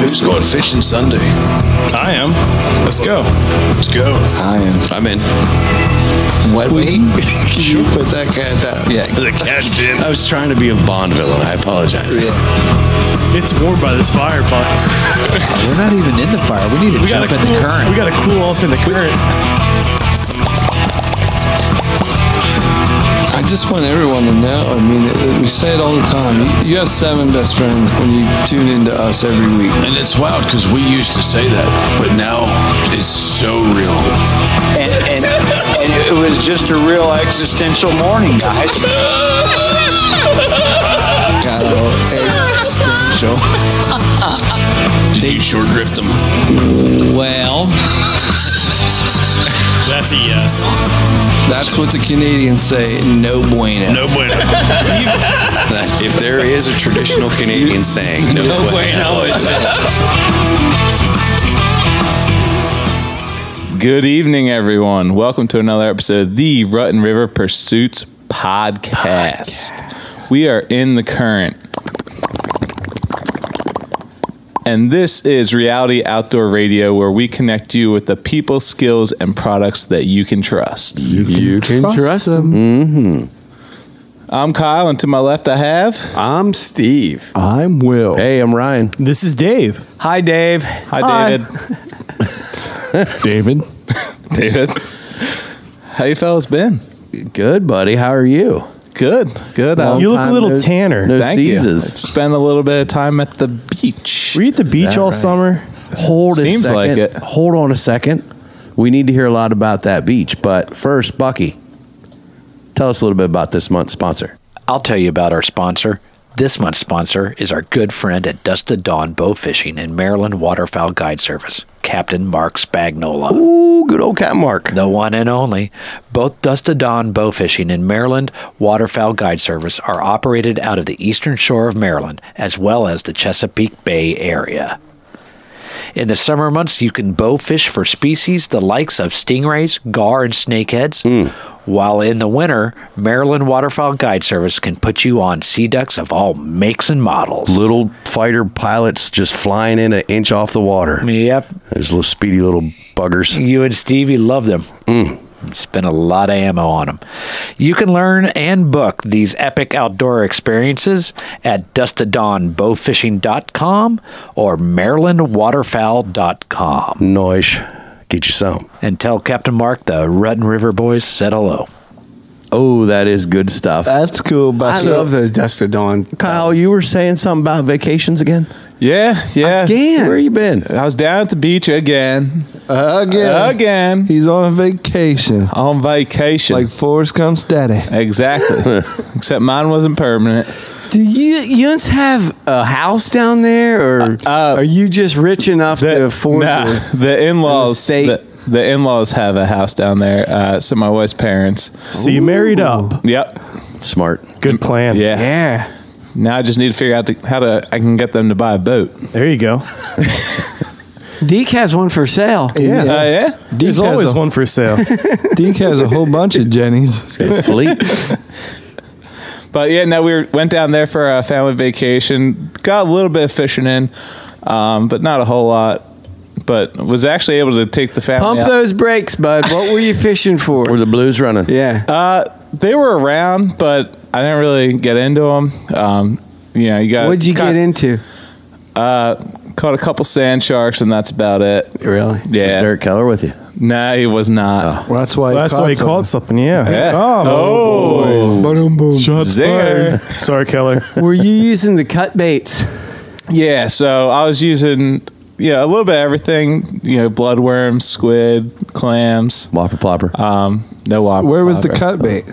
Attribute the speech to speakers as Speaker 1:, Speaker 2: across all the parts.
Speaker 1: Who's going fishing Sunday?
Speaker 2: I am. Let's go.
Speaker 1: Let's go.
Speaker 3: I am.
Speaker 1: I'm in.
Speaker 3: What? Wait. Can you put that cat down?
Speaker 1: Yeah. The cat's in.
Speaker 3: I was trying to be a Bond villain. I apologize.
Speaker 4: Yeah.
Speaker 2: It's warm by this fire, Buck.
Speaker 4: We're not even in the fire. We need to jump in the current.
Speaker 2: We got to cool off in the current.
Speaker 5: I just want everyone to know, I mean, we say it all the time. You have 7 best friends when you tune into us every week.
Speaker 1: And it's wild because we used to say that, but now it's so real.
Speaker 6: And it was just a real existential morning, guys.
Speaker 3: Got all existential.
Speaker 1: Did you short drift them?
Speaker 4: Well,
Speaker 2: That's a yes.
Speaker 5: That's what the Canadians say, no bueno.
Speaker 1: No bueno. If there is a traditional Canadian saying, no bueno.
Speaker 7: Good evening, everyone. Welcome to another episode of the Rutten River Pursuits Podcast. We are in the current. And this is Reality Outdoor Radio, where we connect you with the people, skills, and products that you can trust.
Speaker 3: You can trust them.
Speaker 7: Mm-hmm. I'm Kyle, and to my left I have...
Speaker 8: I'm Steve.
Speaker 3: I'm Will.
Speaker 8: Hey, I'm Ryan.
Speaker 2: This is Dave.
Speaker 8: Hi, Dave.
Speaker 7: Hi, David.
Speaker 3: David.
Speaker 7: David. How you fellas been?
Speaker 8: Good, buddy. How are you?
Speaker 7: Good.
Speaker 2: You look a little tanner.
Speaker 8: No
Speaker 7: Thank you.
Speaker 8: seasons.
Speaker 7: Spent a little bit of time at the beach.
Speaker 2: Were you at the beach all summer?
Speaker 8: Hold
Speaker 7: Seems
Speaker 8: a second.
Speaker 7: like it.
Speaker 8: Hold on a second. We need to hear a lot about that beach. But first, Bucky, tell us a little bit about this month's sponsor.
Speaker 9: I'll tell you about our sponsor. This month's sponsor is our good friend at Dusk to Dawn Bow Fishing and Maryland Waterfowl Guide Service, Captain Mark Spagnola.
Speaker 8: Ooh, good old Cat Mark.
Speaker 9: The one and only. Both Dusk to Dawn Bow Fishing and Maryland Waterfowl Guide Service are operated out of the eastern shore of Maryland, as well as the Chesapeake Bay area. In the summer months, you can bow fish for species the likes of stingrays, gar, and snakeheads. While in the winter, Maryland Waterfowl Guide Service can put you on sea ducks of all makes and models.
Speaker 8: Little fighter pilots just flying in an inch off the water.
Speaker 9: Yep.
Speaker 8: There's little speedy little buggers.
Speaker 9: You and Stevie love them. Spend a lot of ammo on them. You can learn and book these epic outdoor experiences at dusttadawnbowfishing.com or marylandwaterfowl.com.
Speaker 8: Noish. Get you some.
Speaker 9: And tell Captain Mark the Rutten River boys said hello.
Speaker 8: Oh, that is good stuff.
Speaker 3: That's cool.
Speaker 5: I love those Dusk to Dawn.
Speaker 8: Kyle, you were saying something about vacations again?
Speaker 7: Yeah.
Speaker 8: Again? Where you been?
Speaker 7: I was down at the beach again.
Speaker 5: Again. He's on vacation.
Speaker 7: On vacation.
Speaker 5: Like Forrest Gump's daddy.
Speaker 7: Exactly. Except mine wasn't permanent.
Speaker 5: Do you have a house down there, or are you just rich enough to afford
Speaker 7: the in-laws? The in-laws have a house down there. So my wife's parents.
Speaker 2: So you married up.
Speaker 7: Yep.
Speaker 8: Smart.
Speaker 2: Good plan.
Speaker 7: Yeah. Now I just need to figure out how I can get them to buy a boat.
Speaker 2: There you go.
Speaker 5: Deke has one for sale.
Speaker 7: Yeah.
Speaker 2: There's always one for sale.
Speaker 5: Deke has a whole bunch of Jennies.
Speaker 8: Fleet.
Speaker 7: But yeah, no, we went down there for a family vacation. Got a little bit of fishing in, but not a whole lot. But was actually able to take the family
Speaker 5: Pump those brakes, bud. What were you fishing for?
Speaker 8: Were the blues running?
Speaker 5: Yeah.
Speaker 7: They were around, but I didn't really get into them. You got.
Speaker 5: What'd you get into?
Speaker 7: Caught a couple sand sharks, and that's about it.
Speaker 5: Really?
Speaker 7: Yeah.
Speaker 8: Was Derek Keller with you?
Speaker 7: No, he was not.
Speaker 5: Well, that's why
Speaker 2: he caught something. Yeah.
Speaker 5: Boom.
Speaker 7: Shots fired.
Speaker 2: Sorry, Keller.
Speaker 5: Were you using the cut baits?
Speaker 7: Yeah, so I was using a little bit of everything. Bloodworms, squid, clams.
Speaker 8: Whopper plopper.
Speaker 7: No whopper.
Speaker 5: Where was the
Speaker 7: plopper.
Speaker 5: cut bait?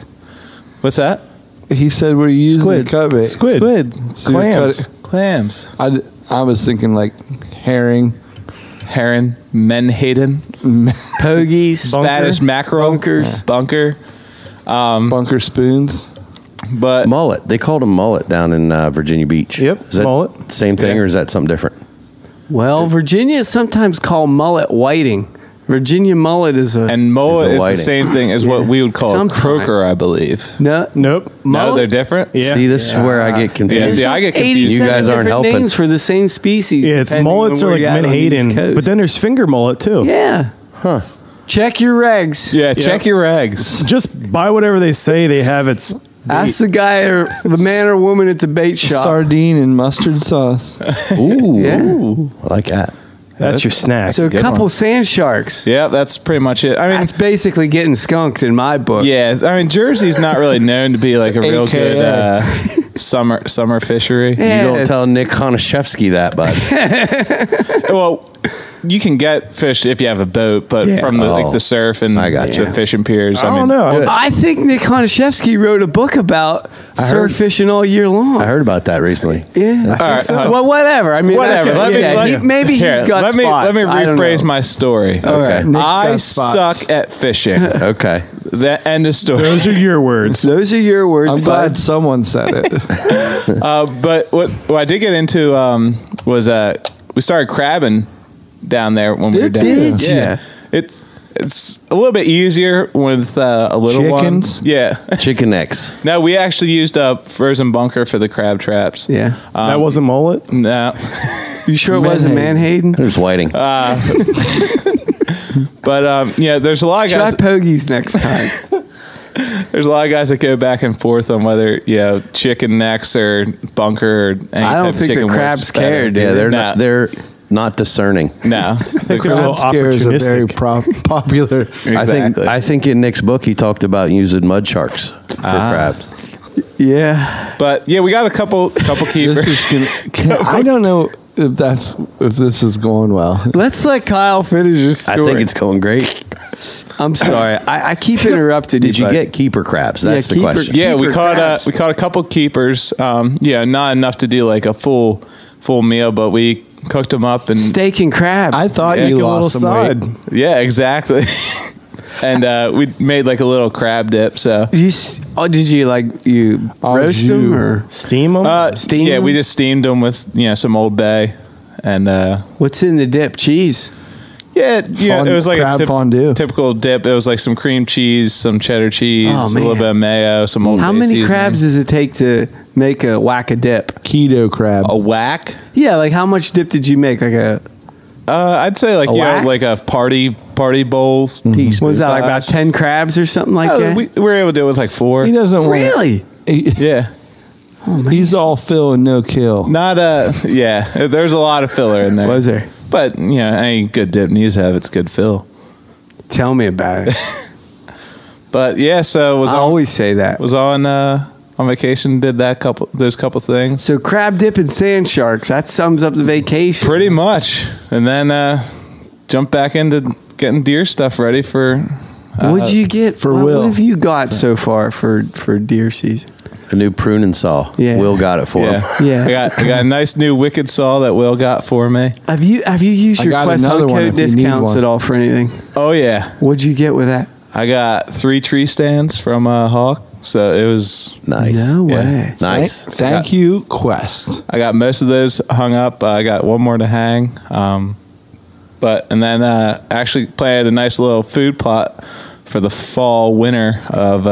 Speaker 7: What's that?
Speaker 5: He said, "Were you using the cut bait?"
Speaker 7: Squid.
Speaker 5: So you
Speaker 7: Clams.
Speaker 5: I was thinking like herring,
Speaker 7: menhaden,
Speaker 5: pogies,
Speaker 7: Spanish mackerel, bunker
Speaker 5: spoons.
Speaker 7: But
Speaker 8: mullet. They called them mullet down in Virginia Beach.
Speaker 2: Yep,
Speaker 8: is that
Speaker 2: mullet.
Speaker 8: Same thing, or is that something different?
Speaker 5: Well, Virginia is sometimes called mullet whiting.
Speaker 10: Virginia mullet is a...
Speaker 7: And mullet
Speaker 8: Is a
Speaker 7: is the
Speaker 8: whiting.
Speaker 7: same thing as what we would call a
Speaker 10: Sometimes.
Speaker 7: croaker, I believe.
Speaker 10: No,
Speaker 2: Nope.
Speaker 7: No, they're different?
Speaker 2: Yeah.
Speaker 8: See, this is where I get confused.
Speaker 7: Yeah, see, I get confused.
Speaker 10: 87
Speaker 8: You guys aren't
Speaker 10: different
Speaker 8: helping.
Speaker 10: names for the same species.
Speaker 2: Yeah, it's
Speaker 10: depending
Speaker 2: mullets
Speaker 10: on
Speaker 2: are
Speaker 10: where
Speaker 2: like
Speaker 10: you're at on the East
Speaker 2: menhaden,
Speaker 10: Coast.
Speaker 2: but then there's finger mullet too.
Speaker 10: Yeah. Huh. Check your regs.
Speaker 7: Yeah, check your eggs.
Speaker 2: Just buy whatever they say they have. It's
Speaker 10: Ask the guy or the man or woman at the bait shop.
Speaker 5: Sardine and mustard sauce.
Speaker 8: Ooh,
Speaker 10: Yeah.
Speaker 8: I like that.
Speaker 2: that's your snack.
Speaker 10: So a couple sand sharks.
Speaker 7: Yeah, that's pretty much it. I mean,
Speaker 10: That's basically getting skunked in my book.
Speaker 7: yeah, I mean, Jersey's not really known to be like a real
Speaker 5: AKA.
Speaker 7: good summer fishery.
Speaker 10: Yeah,
Speaker 8: You don't tell Nick Konashevsky that, bud.
Speaker 7: Well, you can get fish if you have a boat, but
Speaker 10: Yeah.
Speaker 7: from the
Speaker 8: Oh,
Speaker 7: like the surf and
Speaker 8: I got you.
Speaker 7: the fishing piers.
Speaker 2: I
Speaker 7: mean,
Speaker 2: don't know.
Speaker 10: I think Nick Konashevsky wrote a book about surf fishing all year long.
Speaker 8: I heard about that recently.
Speaker 10: Yeah.
Speaker 7: All right,
Speaker 10: Well, whatever. I mean,
Speaker 7: whatever.
Speaker 10: that's- maybe
Speaker 7: here,
Speaker 10: he's got
Speaker 7: let
Speaker 10: spots.
Speaker 7: me
Speaker 10: I don't
Speaker 7: rephrase
Speaker 10: know.
Speaker 7: my story.
Speaker 8: Okay.
Speaker 5: Nick's
Speaker 7: I
Speaker 5: got spots.
Speaker 7: suck at fishing.
Speaker 8: Okay.
Speaker 7: The end of story.
Speaker 2: Those are your words.
Speaker 10: Those are your words.
Speaker 5: I'm
Speaker 10: bud.
Speaker 5: glad someone said it.
Speaker 7: But what I did get into was we started crabbing down there when we were down
Speaker 10: Did
Speaker 7: there. Yeah, it's a little bit easier with a little
Speaker 5: Chickens?
Speaker 7: one. Yeah.
Speaker 8: Chicken necks.
Speaker 7: No, we actually used a frozen bunker for the crab traps.
Speaker 10: Yeah.
Speaker 2: That wasn't mullet.
Speaker 7: No,
Speaker 10: You sure it wasn't Manhattan?
Speaker 8: There's whiting.
Speaker 7: but yeah, there's a lot of
Speaker 10: Try
Speaker 7: guys.
Speaker 10: pogies next time.
Speaker 7: There's a lot of guys that go back and forth on whether chicken necks or bunker or any
Speaker 10: I
Speaker 7: type
Speaker 10: don't
Speaker 7: of
Speaker 10: think the
Speaker 7: chicken works
Speaker 10: crabs
Speaker 7: better.
Speaker 10: care, dude.
Speaker 8: Yeah,
Speaker 7: No.
Speaker 8: they're not discerning.
Speaker 7: No,
Speaker 2: I think they're a little
Speaker 5: Crab scares are very
Speaker 2: opportunistic.
Speaker 5: popular.
Speaker 7: Exactly.
Speaker 8: I think in Nick's book he talked about using mud sharks for crabs.
Speaker 10: Yeah.
Speaker 7: But yeah, we got a couple keepers.
Speaker 5: I don't know if this is going well.
Speaker 10: Let's let Kyle finish his
Speaker 8: I
Speaker 10: story.
Speaker 8: think it's going great.
Speaker 10: I'm sorry. I keep interrupting you.
Speaker 8: Did you
Speaker 10: but-
Speaker 8: get keeper crabs? That's the
Speaker 10: keeper-
Speaker 8: question.
Speaker 7: Yeah, we
Speaker 10: Keeper
Speaker 7: caught
Speaker 10: crabs.
Speaker 7: we caught a couple keepers. Not enough to do like a full meal, but we cooked them up and
Speaker 10: steak and crab?
Speaker 5: I thought
Speaker 7: Yeah,
Speaker 5: you
Speaker 2: Take a little
Speaker 5: lost some
Speaker 2: side.
Speaker 5: weight.
Speaker 7: yeah, exactly. And we made like a little crab dip. So
Speaker 10: did you like you roast them or
Speaker 2: Steam them.
Speaker 10: steam
Speaker 7: yeah,
Speaker 10: them?
Speaker 7: we just steamed them with some Old Bay, and
Speaker 10: What's in the dip? Cheese.
Speaker 7: yeah, it was like
Speaker 5: crab
Speaker 7: a
Speaker 5: fondue.
Speaker 7: typical dip. It was like some cream cheese, some cheddar cheese,
Speaker 10: Oh,
Speaker 7: a little
Speaker 10: man.
Speaker 7: bit of mayo, some Old
Speaker 10: How
Speaker 7: Bay
Speaker 10: many
Speaker 7: seasoning.
Speaker 10: crabs does it take to make a whack a dip?
Speaker 5: Keto crab.
Speaker 7: A whack?
Speaker 10: Yeah, like how much dip did you make? Like a
Speaker 7: I'd say like
Speaker 10: A whack?
Speaker 7: like a party bowl teaspoon.
Speaker 10: what was that like about
Speaker 7: size.
Speaker 10: 10 crabs or something like that?
Speaker 7: We were able to do it with like 4.
Speaker 5: He doesn't want
Speaker 10: Really?
Speaker 7: Yeah.
Speaker 5: He's all fill and no kill.
Speaker 7: Not yeah. There's a lot of filler in there.
Speaker 10: Was there?
Speaker 7: But any good dip needs to have its good fill.
Speaker 10: Tell me about it.
Speaker 7: But yeah, so
Speaker 10: I always say that.
Speaker 7: was on vacation. Did those couple things.
Speaker 10: So crab dip and sand sharks. That sums up the vacation.
Speaker 7: Pretty much, and then jump back into getting deer stuff ready for.
Speaker 10: What'd you get
Speaker 5: for
Speaker 10: what,
Speaker 5: Will?
Speaker 10: What have you got so far for deer season?
Speaker 8: A new pruning saw.
Speaker 10: Yeah.
Speaker 8: Will got it for him.
Speaker 10: Yeah.
Speaker 7: I got a nice new wicked saw that Will got for me.
Speaker 10: Have you used
Speaker 5: I
Speaker 10: your
Speaker 5: got
Speaker 10: Quest
Speaker 5: another
Speaker 10: Hunt
Speaker 5: one
Speaker 10: code
Speaker 5: if you need
Speaker 10: discounts
Speaker 5: one.
Speaker 10: at all for anything?
Speaker 7: Oh yeah,
Speaker 10: What'd you get with that?
Speaker 7: I got 3 tree stands from Hawk, so it was
Speaker 8: Nice.
Speaker 10: No
Speaker 7: Yeah.
Speaker 10: way.
Speaker 8: Nice.
Speaker 5: Thank you, Quest.
Speaker 7: I got most of those hung up. I got one more to hang. And then actually planted a nice little food plot for the fall winter of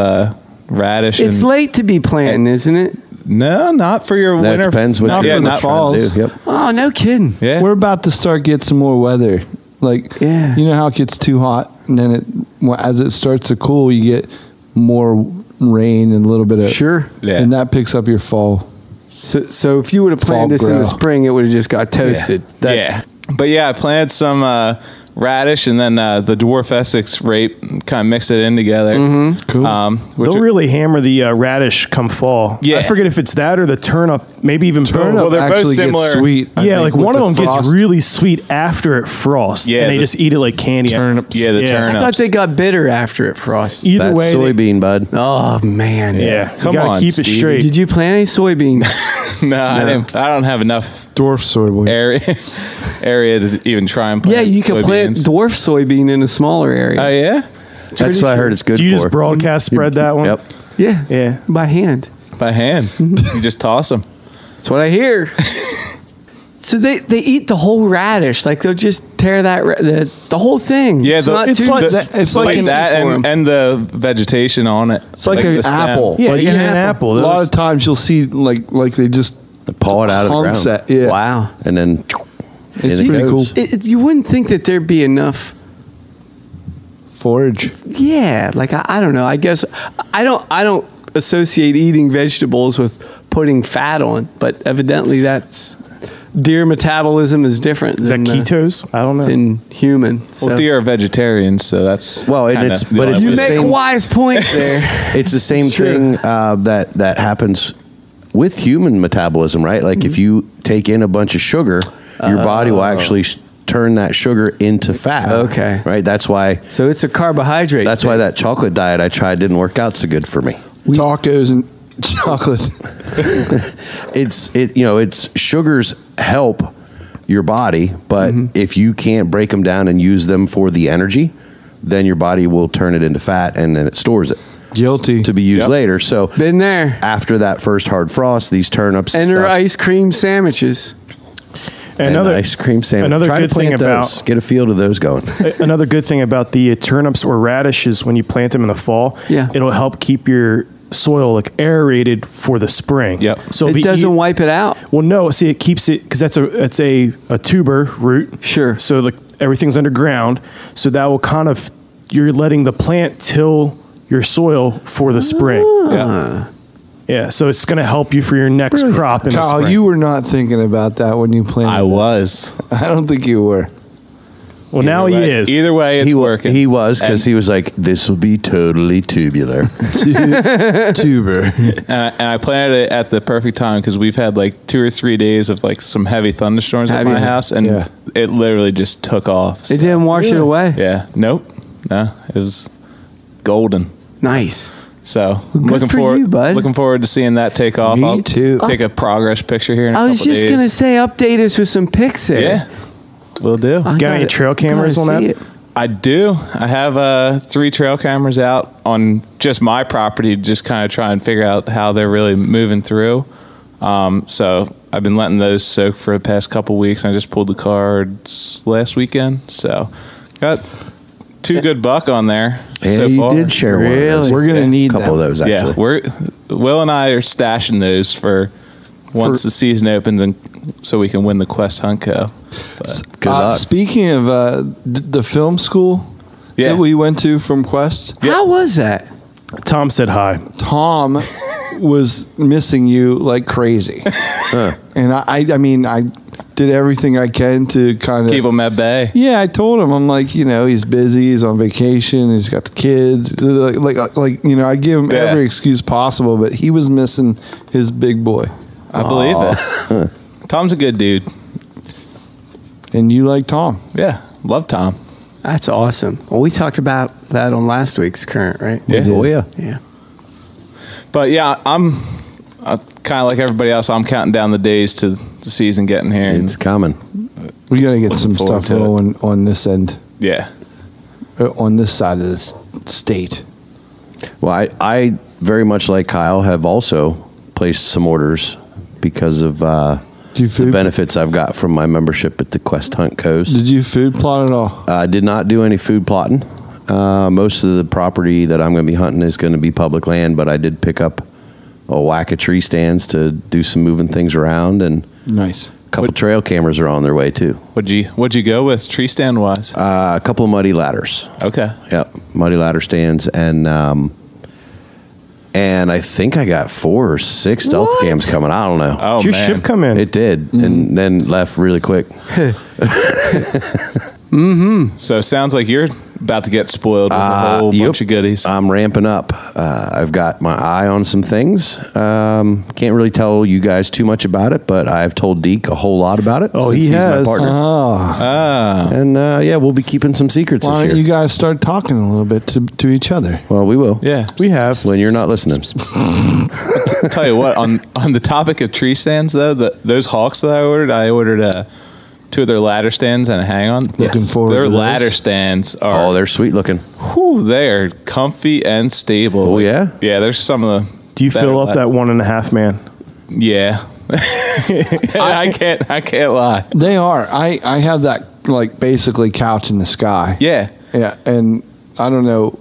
Speaker 7: radish.
Speaker 10: It's
Speaker 7: and,
Speaker 10: late to be planting, isn't it?
Speaker 7: No, not for your
Speaker 8: That
Speaker 7: winter.
Speaker 8: depends what
Speaker 7: not
Speaker 8: you're
Speaker 7: for
Speaker 5: the
Speaker 7: not
Speaker 5: fall.
Speaker 8: trying to do. Yep.
Speaker 10: Oh, no kidding.
Speaker 7: Yeah.
Speaker 5: We're about to start get some more weather. Like,
Speaker 10: Yeah.
Speaker 5: you know how it gets too hot, and then as it starts to cool, you get more rain and a little bit of
Speaker 10: Sure.
Speaker 7: Yeah.
Speaker 5: and that picks up your fall.
Speaker 10: So if you would have
Speaker 5: Fall
Speaker 10: planted this in the
Speaker 5: grow.
Speaker 10: spring, it would have just got toasted.
Speaker 7: Yeah. But yeah, I planted some radish and then the dwarf Essex rape, kind of mixed it in together.
Speaker 5: Cool.
Speaker 7: Which
Speaker 2: They'll really hammer the radish come fall.
Speaker 7: Yeah.
Speaker 2: I forget if it's that or the turnip, maybe even
Speaker 5: Turnip
Speaker 2: both.
Speaker 7: Well, they're both
Speaker 5: actually gets
Speaker 7: similar.
Speaker 5: sweet. I
Speaker 2: Yeah,
Speaker 5: think,
Speaker 2: like
Speaker 5: with
Speaker 2: one of
Speaker 5: the
Speaker 2: them gets
Speaker 5: frost.
Speaker 2: really sweet after it frosts.
Speaker 7: Yeah,
Speaker 2: and they
Speaker 7: the
Speaker 2: just eat it like candy.
Speaker 5: Turnips.
Speaker 7: Yeah, the
Speaker 10: I
Speaker 7: turnips.
Speaker 10: thought they got bitter after it frosted.
Speaker 2: Either
Speaker 8: That's
Speaker 2: way,
Speaker 8: soybean, bud.
Speaker 10: Oh, man.
Speaker 2: yeah,
Speaker 7: Come
Speaker 2: you gotta
Speaker 7: on,
Speaker 2: keep
Speaker 7: Stevie.
Speaker 2: it straight.
Speaker 10: Did you plant any soybeans?
Speaker 7: No, I didn't. I don't have enough
Speaker 5: Dwarf soybean.
Speaker 7: area to even try and plant.
Speaker 10: Yeah, you can plant
Speaker 7: soybeans.
Speaker 10: dwarf soybean in a smaller area.
Speaker 7: Oh yeah,
Speaker 8: That's what I heard it's good
Speaker 2: Do you
Speaker 8: for.
Speaker 2: just broadcast spread that one?
Speaker 8: Yep.
Speaker 10: Yeah.
Speaker 2: Yeah.
Speaker 10: By hand.
Speaker 7: by hand. You just toss them.
Speaker 10: That's what I hear. So they eat the whole radish. Like they'll just tear the whole thing.
Speaker 7: Yeah,
Speaker 10: it's not too
Speaker 7: it's like that and the vegetation on it.
Speaker 11: It's like an apple.
Speaker 2: Yeah,
Speaker 11: like
Speaker 2: you get an apple.
Speaker 11: A lot of times you'll see like they just
Speaker 8: paw it out of the ground.
Speaker 11: Yeah.
Speaker 10: Wow.
Speaker 8: And then
Speaker 11: it's pretty cool.
Speaker 10: You wouldn't think that there'd be enough
Speaker 11: forage.
Speaker 10: Yeah, like I don't know. I guess I don't associate eating vegetables with putting fat on, but evidently that's deer metabolism is different.
Speaker 2: Is that ketos? I don't know.
Speaker 10: Than human.
Speaker 7: Well, deer are vegetarians, so that's
Speaker 8: but it's
Speaker 10: you
Speaker 8: the
Speaker 10: make
Speaker 8: same,
Speaker 10: a wise point there.
Speaker 8: It's the same thing that happens with human metabolism, right? Like if you take in a bunch of sugar, your body will actually turn that sugar into fat.
Speaker 10: Okay.
Speaker 8: Right? That's why.
Speaker 10: So it's a carbohydrate.
Speaker 8: That's why that chocolate diet I tried didn't work out so good for me.
Speaker 11: Tacos and chocolate.
Speaker 8: It's sugars help your body, but if you can't break them down and use them for the energy, then your body will turn it into fat and then it stores it.
Speaker 11: Guilty.
Speaker 8: To be used later. So
Speaker 10: been there.
Speaker 8: After that first hard frost, these turnips and
Speaker 10: their ice cream sandwiches.
Speaker 8: Another ice cream sandwich.
Speaker 2: Another
Speaker 8: Try
Speaker 2: good
Speaker 8: to plant
Speaker 2: thing about
Speaker 8: those. Get a field of those going.
Speaker 2: Another good thing about the turnips or radishes when you plant them in the fall, it'll help keep your soil like aerated for the spring.
Speaker 7: Yep.
Speaker 2: So
Speaker 10: it doesn't wipe it out.
Speaker 2: Well, no. See, it keeps it because it's a tuber root.
Speaker 10: Sure.
Speaker 2: So everything's underground. So that will you're letting the plant till your soil for the spring.
Speaker 7: Yeah.
Speaker 2: Yeah, so it's going to help you for your next crop in the
Speaker 11: Kyle,
Speaker 2: spring.
Speaker 11: you were not thinking about that when you planted.
Speaker 7: I was.
Speaker 11: I don't think you were.
Speaker 2: Well, now he is.
Speaker 7: Either way, it's working.
Speaker 8: He was because he was like, "This will be totally tubular."
Speaker 11: Tuber.
Speaker 7: And I planted it at the perfect time because we've had like 2 or 3 days of like some heavy thunderstorms at my house, and it literally just took off.
Speaker 10: It didn't wash it away.
Speaker 7: Yeah. Nope. No, it was golden.
Speaker 10: Nice.
Speaker 7: So I'm looking forward to seeing that take off.
Speaker 11: Me too.
Speaker 7: Take a progress picture here in a couple
Speaker 10: I was just
Speaker 7: days.
Speaker 10: gonna say, update us with some pics there.
Speaker 7: Yeah, will do.
Speaker 2: You got any trail cameras on that?
Speaker 7: I do. I have 3 trail cameras out on just my property, just kind of try and figure out how they're really moving through. So I've been letting those soak for the past couple weeks. I just pulled the cards last weekend, so got 2 good buck on there.
Speaker 8: Yeah,
Speaker 7: so
Speaker 8: you
Speaker 7: far.
Speaker 8: did share one of those.
Speaker 11: We're gonna need
Speaker 8: a couple of those. Actually,
Speaker 7: Will and I are stashing those for once the season opens, and so we can win the Quest Hunt Co.
Speaker 8: Good luck.
Speaker 11: Speaking of the film school that we went to from Quest,
Speaker 10: how was that?
Speaker 2: Tom said hi.
Speaker 11: Tom was missing you like crazy, and I mean I did everything I can to kind of
Speaker 7: keep him at bay.
Speaker 11: Yeah, I told him, I'm like, he's busy, he's on vacation, he's got the kids, like I give him every excuse possible, but he was missing his big boy.
Speaker 7: I believe it. Tom's a good dude,
Speaker 11: and you like Tom?
Speaker 7: Yeah, love Tom.
Speaker 10: That's awesome. Well, we talked about that on last week's Current, right?
Speaker 7: Yeah.
Speaker 8: Oh yeah.
Speaker 10: Yeah.
Speaker 7: But yeah, I'm kind of like everybody else. I'm counting down the days to the season getting here.
Speaker 8: It's coming.
Speaker 11: We got to get some stuff rolling on this end.
Speaker 7: Yeah.
Speaker 11: On this side of the state.
Speaker 8: Well, I very much like Kyle have also placed some orders because of the benefits I've got from my membership at the Quest Hunt Coast.
Speaker 11: Did you food plot at all?
Speaker 8: I did not do any food plotting. Most of the property that I'm going to be hunting is going to be public land, but I did pick up a whack of tree stands to do some moving things around, and
Speaker 11: nice.
Speaker 8: A couple trail cameras are on their way too.
Speaker 7: What'd you go with tree stand wise?
Speaker 8: A couple of muddy ladders.
Speaker 7: Okay.
Speaker 8: Yep, muddy ladder stands, and I think I got 4 or 6 stealth cams coming. I don't know.
Speaker 7: Oh,
Speaker 2: did your ship come in?
Speaker 8: It did, and then left really quick.
Speaker 7: So it sounds like you're about to get spoiled with a whole bunch of goodies.
Speaker 8: I'm ramping up. I've got my eye on some things. Can't really tell you guys too much about it, but I've told Deke a whole lot about it.
Speaker 2: Oh,
Speaker 8: since
Speaker 2: he
Speaker 8: he's
Speaker 2: has.
Speaker 8: my partner. And we'll be keeping some secrets
Speaker 11: Why
Speaker 8: this
Speaker 11: don't
Speaker 8: year.
Speaker 11: you guys start talking a little bit to each other?
Speaker 8: Well, we will.
Speaker 7: Yeah.
Speaker 2: We have.
Speaker 8: When you're not listening.
Speaker 7: Tell you what, on the topic of tree stands though, those hawks that I ordered 2 of their ladder stands and a hang on.
Speaker 11: Looking forward
Speaker 7: Their
Speaker 11: to those.
Speaker 7: ladder stands are
Speaker 8: Oh, they're sweet looking.
Speaker 7: they are comfy and stable.
Speaker 8: Oh, yeah?
Speaker 7: Yeah, there's some of the
Speaker 2: Do you
Speaker 7: better
Speaker 2: fill up that 1.5 man?
Speaker 7: Yeah. I can't lie.
Speaker 11: They are. I have that like basically couch in the sky.
Speaker 7: Yeah.
Speaker 11: Yeah, and I don't know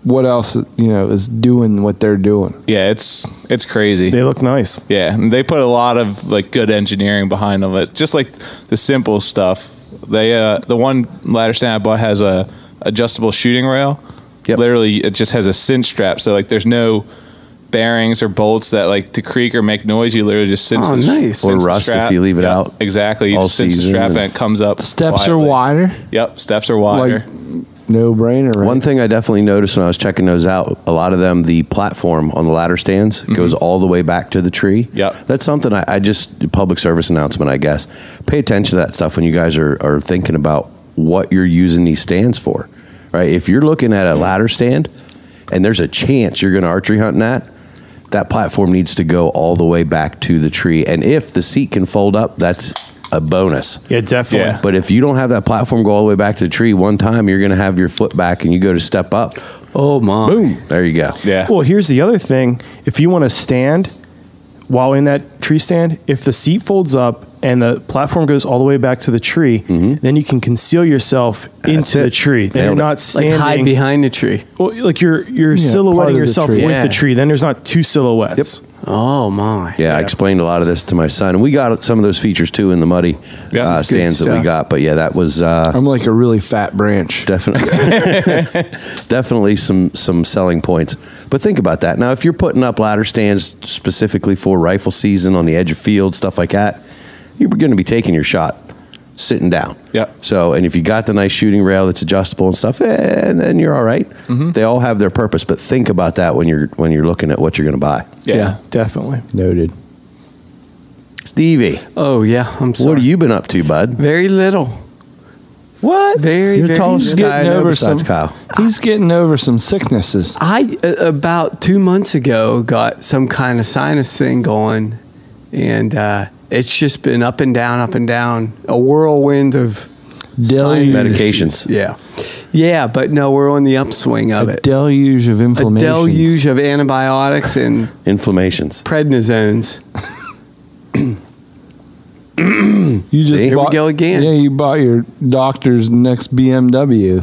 Speaker 11: what else is doing what they're doing.
Speaker 7: Yeah, it's crazy.
Speaker 2: They look nice.
Speaker 7: Yeah, and they put a lot of like good engineering behind them. It's just like the simple stuff. They the one ladder stand I bought has a adjustable shooting rail.
Speaker 8: Yep.
Speaker 7: Literally, it just has a cinch strap, so like there's no bearings or bolts that like to creak or make noise. You literally just cinch
Speaker 10: nice.
Speaker 8: Or rust if you leave it out.
Speaker 7: Exactly. You just cinch the strap and it comes up.
Speaker 11: Steps
Speaker 7: widely.
Speaker 11: are wider.
Speaker 7: Yep, steps are wider.
Speaker 11: Like, no brainer. Right?
Speaker 8: One thing I definitely noticed when I was checking those out, a lot of them, the platform on the ladder stands goes all the way back to the tree.
Speaker 7: Yep.
Speaker 8: That's something I just, public service announcement, I guess. Pay attention to that stuff when you guys are thinking about what you're using these stands for, right? If you're looking at a ladder stand and there's a chance you're going to archery hunt in that platform needs to go all the way back to the tree. And if the seat can fold up, that's a bonus.
Speaker 2: Yeah, definitely. Yeah.
Speaker 8: But if you don't have that platform go all the way back to the tree, one time you're going to have your foot back and you go to step up.
Speaker 10: Oh, my.
Speaker 8: Boom. There you go.
Speaker 7: Yeah.
Speaker 2: Well, here's the other thing. If you want to stand while in that tree stand, if the seat folds up and the platform goes all the way back to the tree, then you can conceal yourself into the tree. Then you're not standing.
Speaker 10: Like hide behind the tree.
Speaker 2: Well, like you're silhouetting yourself with the tree. Then there's not two silhouettes.
Speaker 8: Yep.
Speaker 10: Oh, my.
Speaker 8: Yeah, I explained a lot of this to my son. And we got some of those features, too, in the muddy stands that we got. But, yeah, that was...
Speaker 11: I'm like a really fat branch.
Speaker 8: Definitely. Definitely some selling points. But think about that. Now, if you're putting up ladder stands specifically for rifle season on the edge of field, stuff like that, you're going to be taking your shot sitting down.
Speaker 7: Yeah.
Speaker 8: So, and if you got the nice shooting rail that's adjustable and stuff, then you're all right. They all have their purpose, but think about that when you're looking at what you're going to buy.
Speaker 2: Yeah, definitely.
Speaker 11: Noted.
Speaker 8: Stevie.
Speaker 10: Oh, yeah. I'm sorry.
Speaker 8: What have you been up to, bud?
Speaker 10: Very little.
Speaker 8: What?
Speaker 10: You're
Speaker 8: the tallest guy I know besides Kyle.
Speaker 11: He's getting over some sicknesses.
Speaker 10: I, about 2 months ago, got some kind of sinus thing going, and it's just been up and down, a whirlwind of
Speaker 8: medications.
Speaker 10: Yeah, but no, we're on the upswing of it.
Speaker 11: Deluge of inflammations.
Speaker 10: A deluge of antibiotics and
Speaker 8: inflammations.
Speaker 10: Prednisones.
Speaker 11: You just
Speaker 10: Here we go again.
Speaker 11: Yeah, you bought your doctor's next BMW.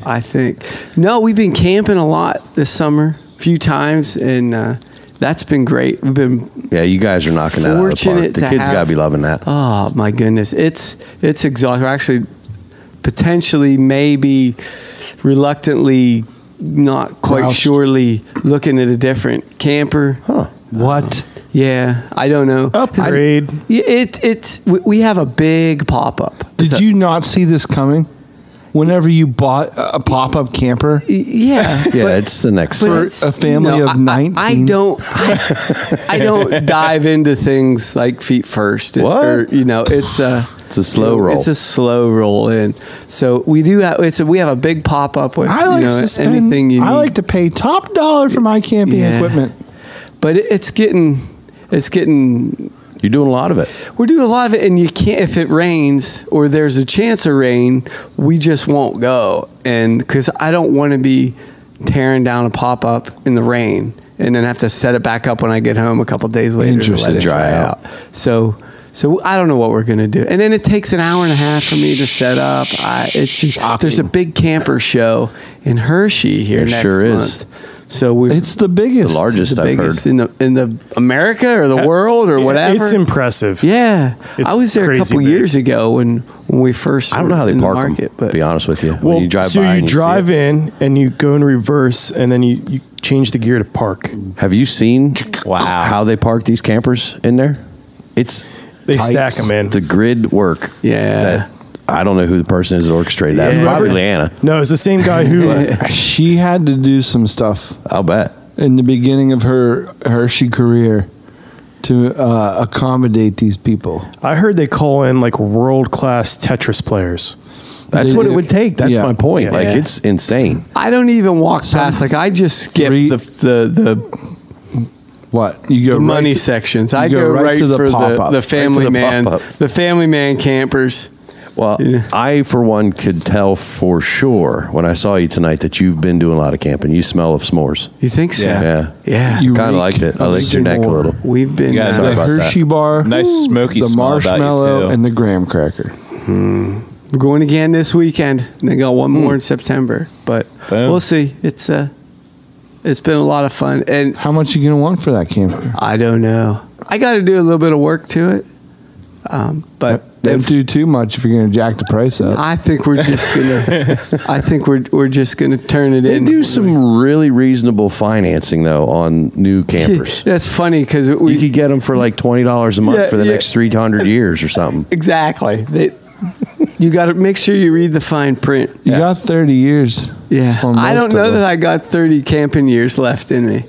Speaker 10: I think. No, we've been camping a lot this summer, a few times, and that's been great. We've been
Speaker 8: you guys are knocking that out of the park. The kids got to be loving that.
Speaker 10: Oh my goodness, it's exhausting. We're actually potentially, maybe, reluctantly, not quite surely looking at a different camper.
Speaker 8: Huh?
Speaker 11: What?
Speaker 10: Yeah, I don't know.
Speaker 2: Upgrade.
Speaker 10: We have a big pop-up.
Speaker 11: Did you not see this coming? Whenever you bought a pop-up camper?
Speaker 10: Yeah.
Speaker 8: It's the next.
Speaker 11: For a family of 19?
Speaker 10: I don't dive into things like feet first.
Speaker 8: What?
Speaker 10: It's a
Speaker 8: slow roll.
Speaker 10: It's a slow roll in. So we do have, we have a big pop-up with anything you need.
Speaker 11: I like to pay top dollar for my camping equipment.
Speaker 10: But it's getting...
Speaker 8: You're doing a lot of it.
Speaker 10: We're doing a lot of it, and you can't, if it rains or there's a chance of rain, we just won't go. And because I don't want to be tearing down a pop-up in the rain and then have to set it back up when I get home a couple days later to let it dry out. So I don't know what we're going to do. And then it takes an hour and a half for me to set up. There's a big camper show in Hershey here next month.
Speaker 8: Is.
Speaker 10: So
Speaker 11: it's the biggest,
Speaker 8: the largest I've heard
Speaker 10: in the America or the world or whatever.
Speaker 2: It's impressive.
Speaker 10: Yeah, I was there a couple years ago when we first.
Speaker 8: I don't know how they park
Speaker 10: the market,
Speaker 8: them, to be honest with you.
Speaker 2: Well,
Speaker 8: when you drive
Speaker 2: so
Speaker 8: by
Speaker 2: you drive in and you go in reverse and then you change the gear to park.
Speaker 8: Have you seen how they park these campers in there?
Speaker 2: They stack them in
Speaker 8: the grid work.
Speaker 10: Yeah.
Speaker 8: I don't know who the person is that orchestrated that. It's probably Leanna.
Speaker 2: No, it's the same guy who...
Speaker 11: she had to do some stuff.
Speaker 8: I'll bet.
Speaker 11: In the beginning of her Hershey career to accommodate these people.
Speaker 2: I heard they call in like world-class Tetris players.
Speaker 8: That's what it would take. That's my point. It's insane.
Speaker 10: I don't even walk past. I just skip the
Speaker 11: what? You go
Speaker 10: the money sections. I go right to the family man. The family man campers.
Speaker 8: Well, I, for one, could tell for sure when I saw you tonight that you've been doing a lot of camping. You smell of s'mores.
Speaker 10: You think so?
Speaker 8: Yeah. You kind of liked it. I licked your neck a little.
Speaker 10: We've been
Speaker 11: the Hershey bar,
Speaker 7: nice smoky
Speaker 11: the
Speaker 7: smell
Speaker 11: marshmallow,
Speaker 7: about you too.
Speaker 11: and the graham cracker.
Speaker 10: We're going again this weekend, and I got one more in September. But we'll see. It's been a lot of fun. And
Speaker 11: how much are you gonna want for that camper?
Speaker 10: I don't know. I got to do a little bit of work to it. But
Speaker 11: don't do too much if you're gonna jack the price up.
Speaker 10: I think we're just gonna. I think we're just gonna turn it
Speaker 8: They
Speaker 10: in.
Speaker 8: do some really reasonable financing though on new campers.
Speaker 10: That's funny because
Speaker 8: You could get them for like $20 a month for the next 300 years or something.
Speaker 10: Exactly. You got to make sure you read the fine print.
Speaker 11: You got 30 years.
Speaker 10: Yeah.
Speaker 11: on
Speaker 10: I don't
Speaker 11: most of
Speaker 10: know
Speaker 11: them.
Speaker 10: that I got 30 camping years left in me.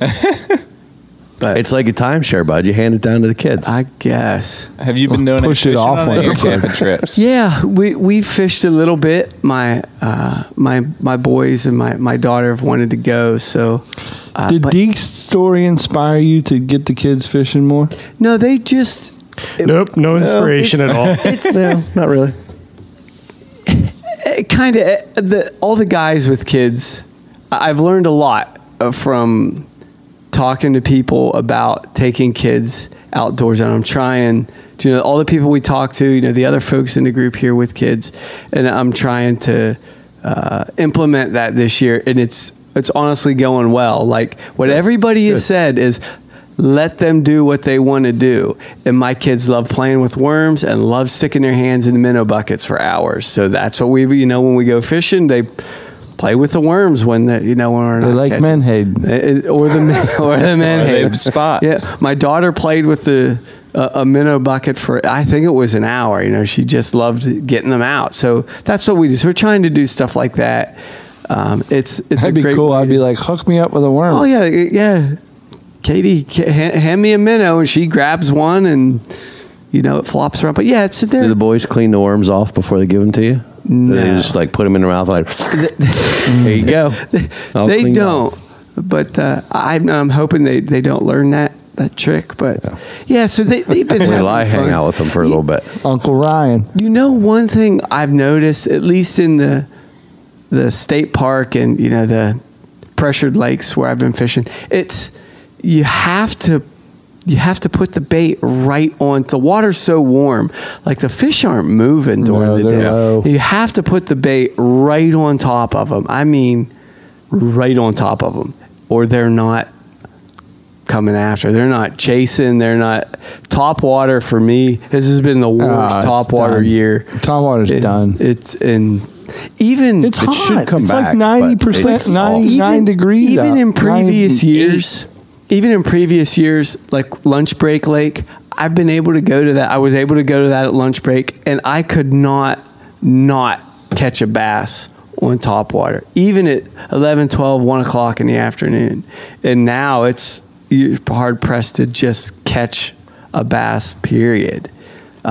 Speaker 10: But
Speaker 8: It's like a timeshare, bud. You hand it down to the kids.
Speaker 10: I guess.
Speaker 7: Have you been doing
Speaker 11: Push
Speaker 7: any
Speaker 11: it
Speaker 7: fishing
Speaker 11: off
Speaker 7: on
Speaker 11: on
Speaker 7: your
Speaker 11: your
Speaker 7: camping trips?
Speaker 10: Yeah, we fished a little bit. My boys and my daughter have wanted to go. So
Speaker 11: Did Deke's story inspire you to get the kids fishing more?
Speaker 10: no, they just
Speaker 2: Nope, no inspiration at all.
Speaker 10: It's
Speaker 8: No, not really.
Speaker 10: kind of all the guys with kids. I've learned a lot from talking to people about taking kids outdoors, and I'm trying to, all the people we talk to, the other folks in the group here with kids, and I'm trying to implement that this year, and it's honestly going well. Like what everybody has said is, let them do what they want to do. And my kids love playing with worms and love sticking their hands in the minnow buckets for hours. So that's what we, when we go fishing, they play with the worms when we're not
Speaker 11: They like
Speaker 10: catching.
Speaker 11: menhaden.
Speaker 10: Or the menhaden
Speaker 7: spot.
Speaker 10: Yeah, my daughter played with a minnow bucket for, I think it was an hour. She just loved getting them out. So that's what we do. So we're trying to do stuff like that. It's
Speaker 11: That'd
Speaker 10: a
Speaker 11: be
Speaker 10: great
Speaker 11: cool.
Speaker 10: way
Speaker 11: I'd be like, hook me up with a worm.
Speaker 10: Oh yeah. Katie, hand me a minnow, and she grabs one, and it flops around. But yeah, it's
Speaker 8: Do
Speaker 10: there.
Speaker 8: the boys clean the worms off before they give them to you?
Speaker 10: No.
Speaker 8: They just like put them in their mouth like, there you go. All
Speaker 10: They
Speaker 8: cleaned
Speaker 10: don't.
Speaker 8: off.
Speaker 10: But I'm hoping they don't learn that trick. But yeah, so they've been having
Speaker 8: Well, I hang
Speaker 10: fun.
Speaker 8: out with them for a little bit.
Speaker 11: Uncle Ryan.
Speaker 10: One thing I've noticed, at least in the state park and the pressured lakes where I've been fishing, it's you have to put the bait right on. The water's so warm, like the fish aren't moving during the
Speaker 11: they're
Speaker 10: day.
Speaker 11: low.
Speaker 10: You have to put the bait right on top of them. I mean, right on top of them, or they're not coming after. They're not chasing. They're not. Top water for me. This has been the worst
Speaker 11: it's
Speaker 10: top water
Speaker 11: done.
Speaker 10: year.
Speaker 11: Top water's done.
Speaker 10: It's in. Even
Speaker 11: It's
Speaker 8: It
Speaker 11: hot.
Speaker 8: should come
Speaker 11: it's
Speaker 8: back,
Speaker 11: like
Speaker 8: but
Speaker 11: 90%,
Speaker 8: it's
Speaker 11: 99 degrees.
Speaker 10: even
Speaker 11: out.
Speaker 10: in previous
Speaker 11: 98.
Speaker 10: years, like lunch break lake, I've been able to go to that. I was able to go to that at lunch break, and I could not catch a bass on top water, even at 11, 12, 1 o'clock in the afternoon. And now you're hard pressed to just catch a bass, period.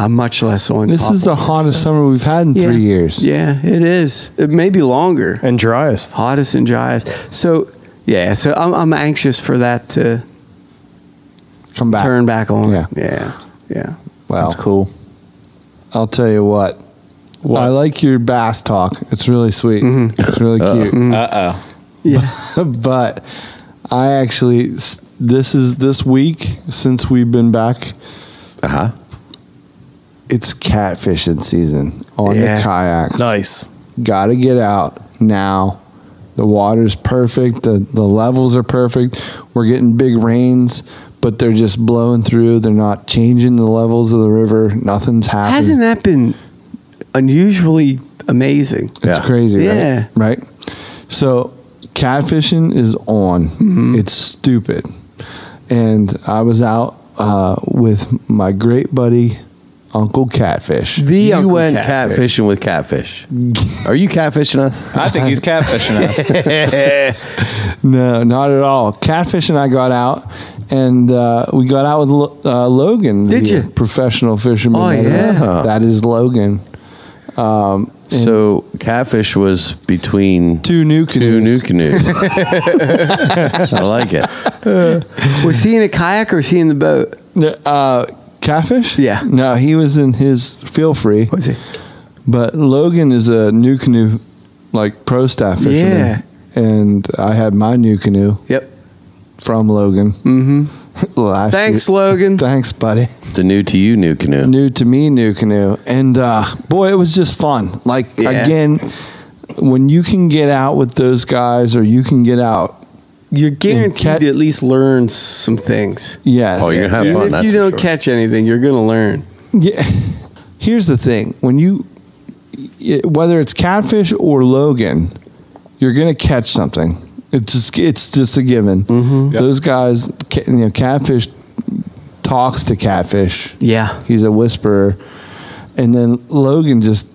Speaker 10: Much less on
Speaker 11: This
Speaker 10: top
Speaker 11: is the
Speaker 10: water.
Speaker 11: hottest summer we've had in 3 years.
Speaker 10: Yeah, it is. It may be longer.
Speaker 2: And driest.
Speaker 10: Hottest and driest. So yeah, so I'm anxious for that to
Speaker 11: Come back.
Speaker 10: turn back on.
Speaker 11: Yeah.
Speaker 10: Yeah.
Speaker 11: Well,
Speaker 7: That's cool.
Speaker 11: I'll tell you what. I like your bass talk. It's really sweet. It's really cute.
Speaker 7: Uh-oh.
Speaker 10: Yeah.
Speaker 11: But I actually, this week since we've been back, it's catfishing season on the kayaks.
Speaker 2: Nice.
Speaker 11: Got to get out now. The water's perfect. The levels are perfect. We're getting big rains, but they're just blowing through. They're not changing the levels of the river. Nothing's happening.
Speaker 10: Hasn't that been unusually amazing?
Speaker 11: It's crazy,
Speaker 10: Yeah.
Speaker 11: right? Right? So catfishing is on. It's stupid. And I was out with my great buddy, Uncle Catfish.
Speaker 8: You went catfishing with Catfish. Are you catfishing us?
Speaker 7: I think he's catfishing us.
Speaker 11: No, not at all. Catfish and I got out, and we got out with Logan.
Speaker 10: Did
Speaker 11: the
Speaker 10: you?
Speaker 11: Professional fisherman.
Speaker 10: Oh, yeah.
Speaker 11: That is Logan.
Speaker 8: So Catfish was between
Speaker 11: Two new canoes.
Speaker 8: I like it.
Speaker 10: Was he in a kayak or was he in the boat?
Speaker 11: Catfish?
Speaker 10: Yeah.
Speaker 11: No, he was in his feel free.
Speaker 10: Was he?
Speaker 11: But Logan is a new canoe, like pro staff fisherman.
Speaker 10: Yeah.
Speaker 11: And I had my new canoe
Speaker 10: Yep.
Speaker 11: from Logan.
Speaker 10: Thanks, Logan.
Speaker 11: Thanks, buddy.
Speaker 8: The new to you, Nucanoe.
Speaker 11: New to me, Nucanoe. And boy, it was just fun. Like, again, when you can get out with those guys, or you can get out,
Speaker 10: you're guaranteed to at least learn some things.
Speaker 11: Yes.
Speaker 8: Oh, you're going to have fun.
Speaker 10: Even if you don't catch anything, you're going to learn.
Speaker 11: Yeah. Here's the thing. When whether it's catfish or Logan, you're going to catch something. It's just a given.
Speaker 10: Mm-hmm.
Speaker 11: Yep. Those guys, catfish talks to catfish.
Speaker 10: Yeah.
Speaker 11: He's a whisperer. And then Logan just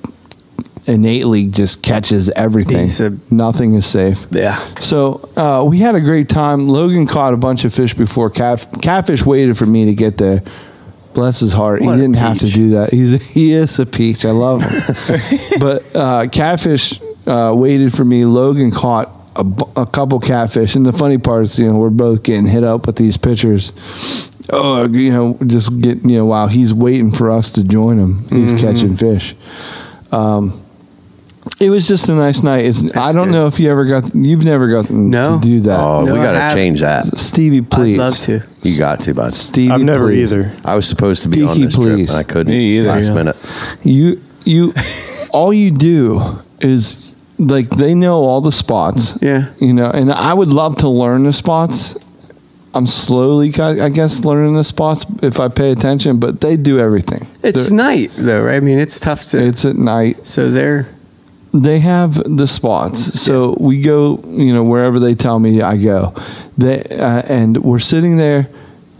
Speaker 11: innately just catches everything. Nothing is safe.
Speaker 10: Yeah.
Speaker 11: So we had a great time. Logan caught a bunch of fish before catfish waited for me to get there. Bless his heart. What he didn't have to do that. He is a peach. I love him. But catfish waited for me. Logan caught a couple catfish, and the funny part is, we're both getting hit up with these pictures. Just get, while he's waiting for us to join him, he's catching fish. It was just a nice night. I don't know if you've never gotten to do that.
Speaker 8: Oh, we got to change that.
Speaker 11: Stevie, please.
Speaker 10: I'd love to.
Speaker 8: You got to, bud.
Speaker 11: Stevie,
Speaker 2: I've never
Speaker 11: please.
Speaker 2: either.
Speaker 8: I was supposed to be on this trip, and I couldn't.
Speaker 7: Me either,
Speaker 8: last minute.
Speaker 11: You, all you do is, like, they know all the spots.
Speaker 10: Yeah.
Speaker 11: And I would love to learn the spots. I'm slowly, I guess, learning the spots if I pay attention, but they do everything.
Speaker 10: It's night, though, right? I mean, it's tough to...
Speaker 11: It's at night.
Speaker 10: So
Speaker 11: they have the spots. So we go, wherever they tell me I go. And we're sitting there.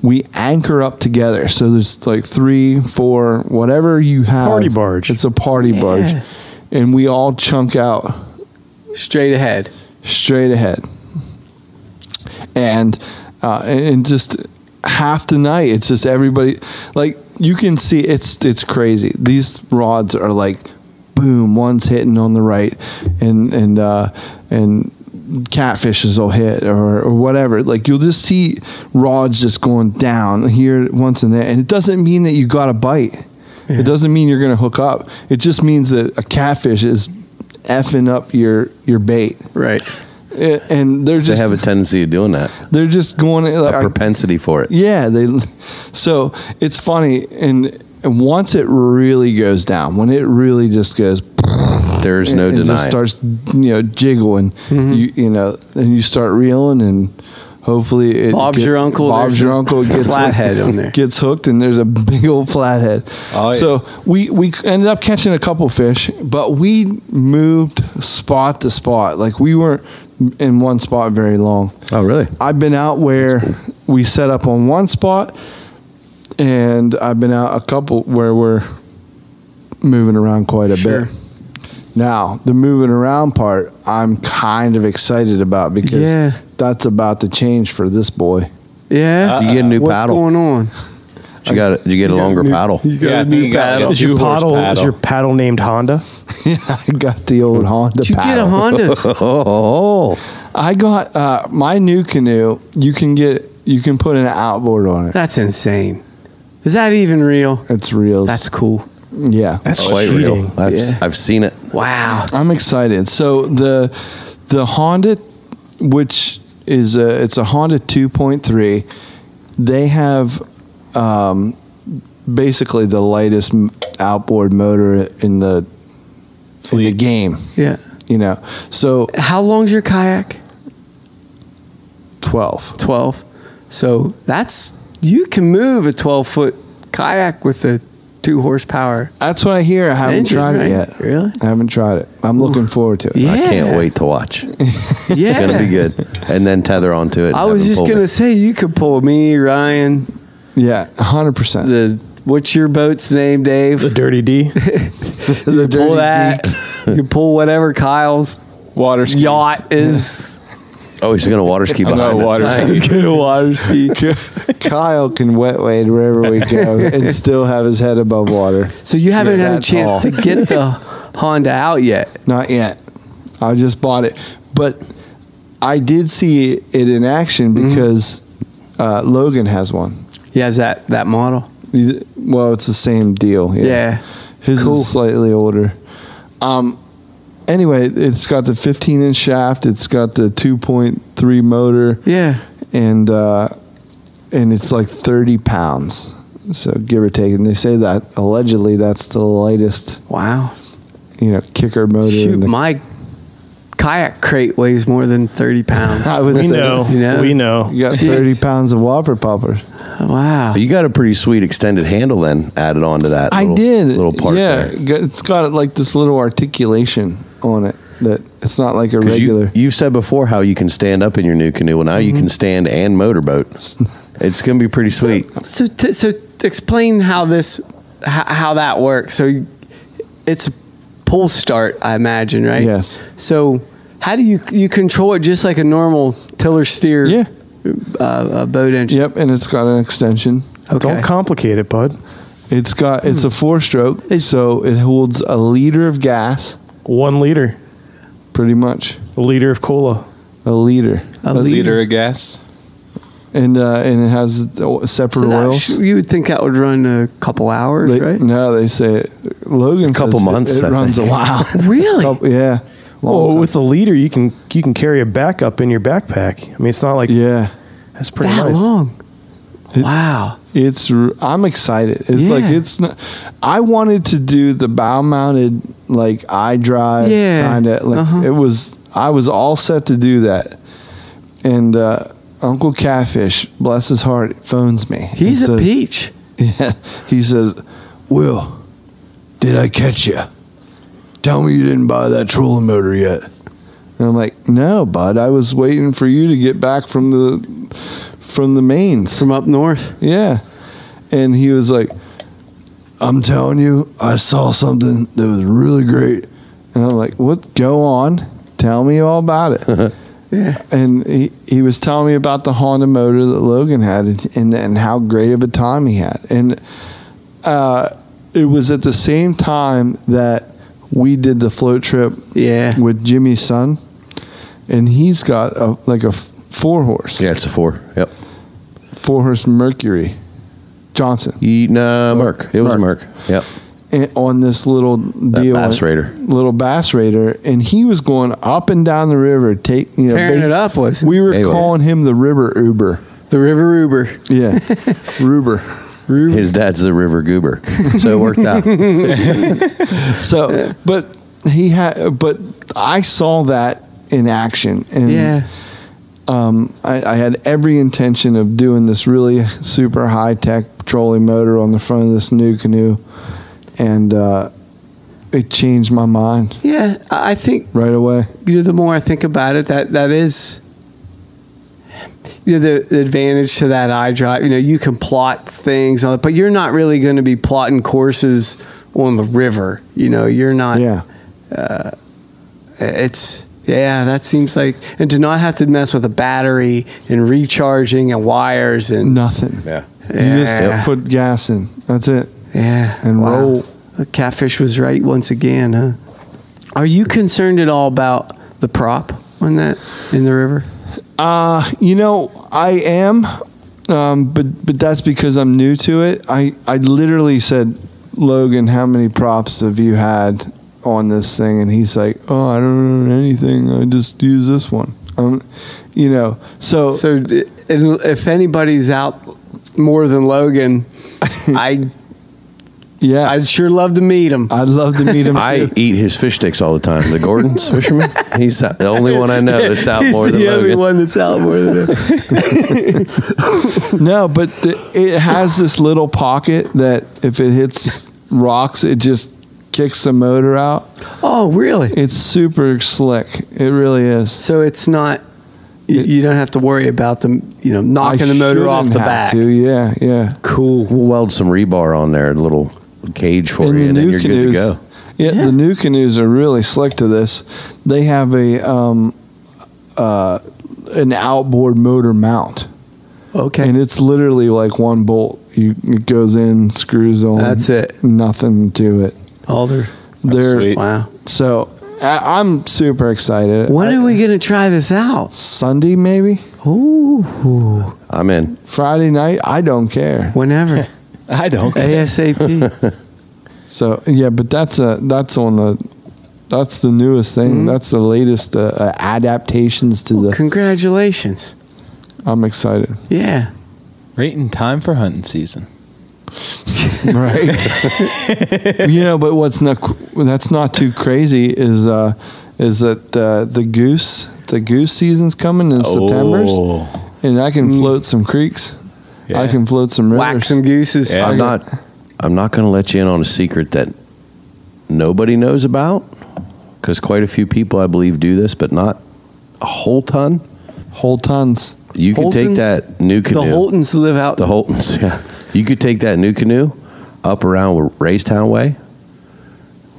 Speaker 11: We anchor up together. So there's like 3, 4, whatever you have.
Speaker 2: Party barge.
Speaker 11: It's a party barge. And we all chunk out.
Speaker 10: Straight ahead.
Speaker 11: And just half the night, it's just everybody, like, you can see it's crazy. These rods are like, boom, one's hitting on the right, and catfishes will hit or whatever. Like, you'll just see rods just going down here once and there, and it doesn't mean that you got a bite. Yeah. It doesn't mean you're going to hook up. It just means that a catfish is effing up your bait.
Speaker 10: Right.
Speaker 11: And they
Speaker 8: have a tendency of doing that.
Speaker 11: They're just going like,
Speaker 8: a propensity for it.
Speaker 11: Yeah, so it's funny, and once it really goes down, when it really just goes,
Speaker 8: there's no denying.
Speaker 11: Just starts jiggling. And you start reeling, and hopefully
Speaker 10: Bob's your uncle
Speaker 11: gets
Speaker 10: flathead on there,
Speaker 11: gets hooked, and there's a big old flathead. Oh, yeah. So we ended up catching a couple fish, but we moved spot to spot. Like, we weren't in one spot very long.
Speaker 8: Oh, really?
Speaker 11: I've been out where we set up on one spot, and I've been out a couple where we're moving around quite a bit. Now, the moving around part, I'm kind of excited about, because that's about to change for this boy.
Speaker 10: Yeah.
Speaker 8: You get a new paddle.
Speaker 10: What's going on?
Speaker 8: Did you get a longer paddle?
Speaker 11: You got a new paddle.
Speaker 2: Is your paddle named Honda?
Speaker 11: Yeah, I got the old Honda
Speaker 10: Did you
Speaker 11: paddle.
Speaker 10: get a Honda?
Speaker 11: I got my Nucanoe. You can put an outboard on it.
Speaker 10: That's insane. Is that even real?
Speaker 11: It's real.
Speaker 10: That's cool.
Speaker 11: Yeah,
Speaker 2: that's
Speaker 8: quite real. I've seen it.
Speaker 10: Wow,
Speaker 11: I'm excited. So the Honda, which is it's a Honda 2.3, they have basically the lightest outboard motor in the game.
Speaker 10: Yeah,
Speaker 11: So
Speaker 10: how long's your kayak?
Speaker 11: 12.
Speaker 10: So you can move a 12-foot kayak with a 2 horsepower.
Speaker 11: That's what I hear. I haven't tried it yet.
Speaker 10: Really?
Speaker 11: I haven't tried it. I'm looking forward to it.
Speaker 10: Yeah.
Speaker 8: I can't wait to watch. It's going to be good. And then tether onto it.
Speaker 10: I was just going to say, you could pull me, Ryan.
Speaker 11: Yeah, 100%.
Speaker 10: What's your boat's name, Dave?
Speaker 2: The Dirty D.
Speaker 11: The Dirty
Speaker 10: pull that. You can pull whatever Kyle's
Speaker 7: water skis.
Speaker 10: Yacht is.
Speaker 8: Oh, he's going to water ski behind us.
Speaker 10: He's going to water ski.
Speaker 11: Kyle can wet wade wherever we go and still have his head above water.
Speaker 10: So you haven't had a chance to get the Honda out yet?
Speaker 11: Not yet. I just bought it. But I did see it in action because Logan has one.
Speaker 10: He has that model?
Speaker 11: Well, it's the same deal. Yeah. His is slightly older. Anyway, it's got the 15-inch shaft. It's got the 2.3 motor.
Speaker 10: Yeah.
Speaker 11: And and it's like 30 pounds, so give or take. And they say that allegedly that's the lightest.
Speaker 10: Wow.
Speaker 11: Kicker motor.
Speaker 10: Shoot, my kayak crate weighs more than 30 pounds.
Speaker 11: I would say,
Speaker 2: We know.
Speaker 11: You got 30 pounds of whopper poppers.
Speaker 10: Wow.
Speaker 8: You got a pretty sweet extended handle then added on to that.
Speaker 11: I did.
Speaker 8: Little part there.
Speaker 11: It's got like this little articulation on it that it's not like a regular.
Speaker 8: You've said before how you can stand up in your new canoe. Well, now you can stand and motorboat. It's going to be pretty sweet.
Speaker 10: So explain how that works. So it's a pull start, I imagine, right?
Speaker 11: Yes.
Speaker 10: So how do you control it just like a normal tiller steer boat engine?
Speaker 11: Yep, and it's got an extension.
Speaker 10: Okay.
Speaker 2: Don't complicate it, bud.
Speaker 11: It's a 4-stroke, so it holds a liter of gas.
Speaker 2: 1 liter.
Speaker 11: Pretty much.
Speaker 2: A liter of cola.
Speaker 11: A liter.
Speaker 7: A liter of gas.
Speaker 11: And it has separate oils.
Speaker 10: You would think that would run a couple hours, right?
Speaker 11: No, they say Logan.
Speaker 8: A couple months.
Speaker 11: It runs a while.
Speaker 10: Really?
Speaker 11: Yeah.
Speaker 2: Well, with the liter, you can carry a backup in your backpack. I mean, it's not like that's pretty
Speaker 10: that
Speaker 2: nice.
Speaker 10: long. Wow.
Speaker 11: I'm excited. It's not. I wanted to do the bow mounted like iDrive kind of like it was. I was all set to do that, and Uncle Catfish, bless his heart, phones me.
Speaker 10: He's a peach.
Speaker 11: Yeah, he says, "Will, did I catch you? Tell me you didn't buy that trolling motor yet." And I'm like, "No, bud. I was waiting for you to get back from the mains
Speaker 10: from up north."
Speaker 11: Yeah, and he was like, "I'm telling you, I saw something that was really great." And I'm like, "What? Go on, tell me all about it."
Speaker 10: Yeah,
Speaker 11: and he was telling me about the Honda motor that Logan had and how great of a time he had, and it was at the same time that we did the float trip with Jimmy's son, and he's got a 4-horse.
Speaker 8: Yeah, it's a 4. Yep.
Speaker 11: 4-horse Mercury Johnson.
Speaker 8: Merc. It was a Merc. Yep.
Speaker 11: And on this little deal, little Bass Raider, and he was going up and down the river,
Speaker 10: tearing it up.
Speaker 11: We were calling him the River Uber.
Speaker 10: The River Uber.
Speaker 11: Yeah, Ruber.
Speaker 8: His dad's the River Goober, so it worked out.
Speaker 11: So, but I saw that in action, and I had every intention of doing this really super high tech trolling motor on the front of this new canoe, and it changed my mind.
Speaker 10: Yeah, I think
Speaker 11: right away.
Speaker 10: The more I think about it, that is. The advantage to that iDrive, you can plot things on it, but you're not really going to be plotting courses on the river. You're not.
Speaker 11: Yeah.
Speaker 10: That seems like, and to not have to mess with a battery and recharging and wires and
Speaker 11: nothing.
Speaker 8: Yeah.
Speaker 11: You just put gas in. That's it.
Speaker 10: Yeah.
Speaker 11: And roll.
Speaker 10: Catfish was right once again, huh? Are you concerned at all about the prop on that in the river?
Speaker 11: I am, but that's because I'm new to it. I literally said, "Logan, how many props have you had on this thing?" And he's like, "Oh, I don't know anything. I just use this one." So
Speaker 10: if anybody's out more than Logan, I'd sure love to meet him.
Speaker 11: I'd love to meet him.
Speaker 8: I eat his fish sticks all the time. The Gordon's fisherman. He's the only one I know that's out more than Logan.
Speaker 10: He's the only one that's out more than him.
Speaker 11: No, but it has this little pocket that if it hits rocks, it just kicks the motor out.
Speaker 10: Oh, really?
Speaker 11: It's super slick. It really is.
Speaker 10: So it's not. You don't have to worry about them, knocking the motor off the back.
Speaker 11: Yeah.
Speaker 8: Cool. We'll weld some rebar on there, a little cage for you, and then you're good to go.
Speaker 11: Yeah, the new canoes are really slick to this. They have an outboard motor mount.
Speaker 10: Okay.
Speaker 11: And it's literally like one bolt. It goes in, screws on.
Speaker 10: That's it.
Speaker 11: Nothing to it.
Speaker 10: They're sweet. Wow.
Speaker 11: So I'm super excited.
Speaker 10: When are we going to try this out?
Speaker 11: Sunday, maybe?
Speaker 10: Ooh.
Speaker 8: I'm in.
Speaker 11: Friday night? I don't care.
Speaker 10: Whenever.
Speaker 2: I don't care.
Speaker 10: ASAP.
Speaker 11: So, yeah, but that's the newest thing. Mm-hmm. That's the latest adaptations to the...
Speaker 10: Congratulations.
Speaker 11: I'm excited.
Speaker 10: Yeah.
Speaker 7: Right in time for hunting season.
Speaker 11: Right. But that's not too crazy is that the goose season's coming in September, and I can float some creeks.
Speaker 7: Yeah.
Speaker 11: I can float some rivers.
Speaker 10: Whack some gooses.
Speaker 7: Yeah.
Speaker 8: I'm not going to let you in on a secret that nobody knows about, because quite a few people, I believe, do this, but not a whole ton.
Speaker 11: Whole tons.
Speaker 8: You could take
Speaker 10: Holtons?
Speaker 8: that Nucanoe.
Speaker 10: The Holtons live out.
Speaker 8: The Holtons, yeah. You could take that Nucanoe up around Raystown Way,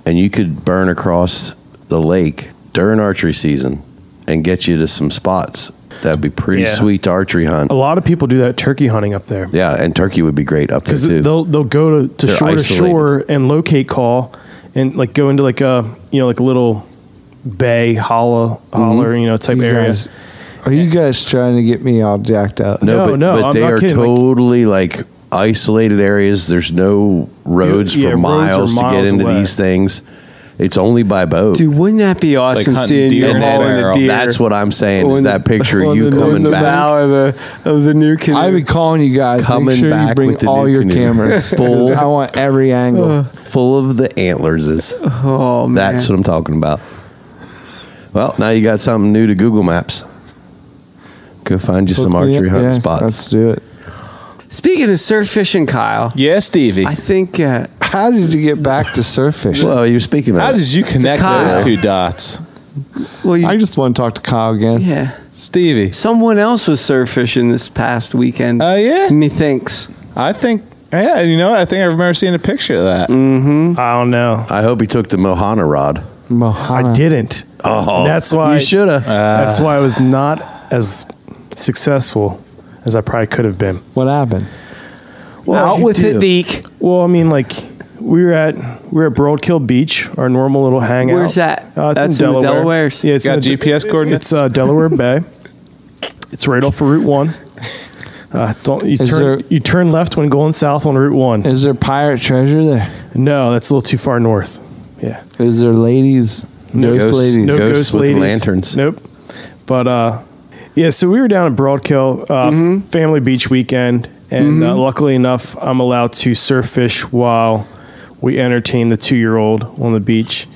Speaker 8: and you could burn across the lake during archery season and get you to some spots. That'd be pretty sweet to archery hunt.
Speaker 2: A lot of people do that turkey hunting up there.
Speaker 8: Yeah, and turkey would be great up there
Speaker 2: Because
Speaker 8: too.
Speaker 2: they'll go to
Speaker 8: They're
Speaker 2: shore
Speaker 8: isolated.
Speaker 2: to shore and locate call and like go into like a little bay holler type area.
Speaker 11: Are you guys trying to get me all jacked up?
Speaker 2: No,
Speaker 8: but
Speaker 2: I'm
Speaker 8: they
Speaker 2: not
Speaker 8: are
Speaker 2: kidding.
Speaker 8: totally like isolated areas. There's no roads
Speaker 2: Yeah,
Speaker 8: for
Speaker 2: roads are
Speaker 8: miles to get
Speaker 2: miles
Speaker 8: into
Speaker 2: away.
Speaker 8: these things. It's only by boat.
Speaker 10: Dude, wouldn't that be awesome
Speaker 7: hunting
Speaker 10: seeing you
Speaker 7: deer in that
Speaker 10: hauling a
Speaker 7: barrel.
Speaker 10: deer?
Speaker 8: That's what I'm saying. Is
Speaker 10: On
Speaker 8: that picture
Speaker 10: on
Speaker 8: of you
Speaker 10: the-
Speaker 8: coming
Speaker 10: on the
Speaker 8: back?
Speaker 10: bow of the new canoe.
Speaker 11: I've been calling you guys.
Speaker 8: Coming
Speaker 11: Make sure
Speaker 8: back
Speaker 11: you bring
Speaker 8: with the
Speaker 11: all
Speaker 8: new
Speaker 11: your
Speaker 8: canoe.
Speaker 11: cameras.
Speaker 8: Full.
Speaker 11: I want every angle.
Speaker 8: Full of the antlers.
Speaker 10: Oh man,
Speaker 8: That's what I'm talking about. Well, now you got something new to Google Maps. Go find you some archery hunting spots.
Speaker 11: Let's do it.
Speaker 10: Speaking of surf fishing, Kyle.
Speaker 7: Yeah, Stevie.
Speaker 10: I think.
Speaker 11: How did you get back to surf fishing?
Speaker 8: Well, you're speaking of
Speaker 7: How did you connect
Speaker 10: Kyle.
Speaker 7: those two dots?
Speaker 10: Well,
Speaker 11: I just want to talk to Kyle again.
Speaker 10: yeah.
Speaker 7: Stevie.
Speaker 10: Someone else was surf fishing this past weekend.
Speaker 7: Oh, yeah?
Speaker 10: Methinks.
Speaker 7: I think, I think I remember seeing a picture of that.
Speaker 2: I don't know.
Speaker 8: I hope he took the Mohana rod.
Speaker 2: I didn't.
Speaker 8: Oh,
Speaker 2: That's why
Speaker 8: you should have.
Speaker 2: That's why I was not as successful as I probably could have been.
Speaker 11: What happened?
Speaker 10: Out
Speaker 8: you
Speaker 10: with
Speaker 8: do.
Speaker 10: it, Deke.
Speaker 2: Well, I mean, like we were at Broadkill Beach, our normal little hangout.
Speaker 10: Where's that?
Speaker 2: It's
Speaker 10: That's
Speaker 2: in
Speaker 10: in the
Speaker 2: Delaware.
Speaker 10: Delawares?
Speaker 2: Yeah, it's
Speaker 7: Got
Speaker 2: in the-
Speaker 7: GPS coordinates?
Speaker 2: It's Delaware Bay. It's right off of Route 1. You turn left when going south on Route 1.
Speaker 11: Is there pirate treasure there?
Speaker 2: No, that's a little too far north. Yeah.
Speaker 11: Is there ladies? Ghost ladies?
Speaker 2: No
Speaker 8: Ghosts
Speaker 2: ghost
Speaker 8: with
Speaker 2: ladies.
Speaker 8: lanterns.
Speaker 2: Nope. But yeah, so we were down at Broadkill, family beach weekend, and luckily enough, I'm allowed to surf fish while we entertain the 2-year-old on the beach,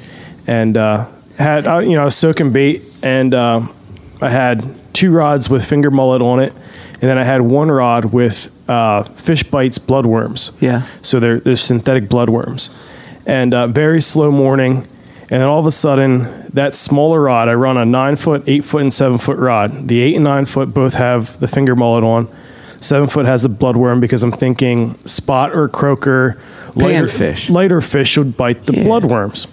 Speaker 2: and I was soaking bait, and I had 2 rods with finger mullet on it, and then I had 1 rod with fish bites bloodworms.
Speaker 10: Yeah.
Speaker 2: So they're synthetic bloodworms, and very slow morning. And then all of a sudden, that smaller rod, I run a 9-foot, 8-foot, and 7-foot rod. The 8 and 9 foot both have the finger mullet on. 7-foot has the bloodworm because I'm thinking spot or croaker, lighter fish would bite the bloodworms.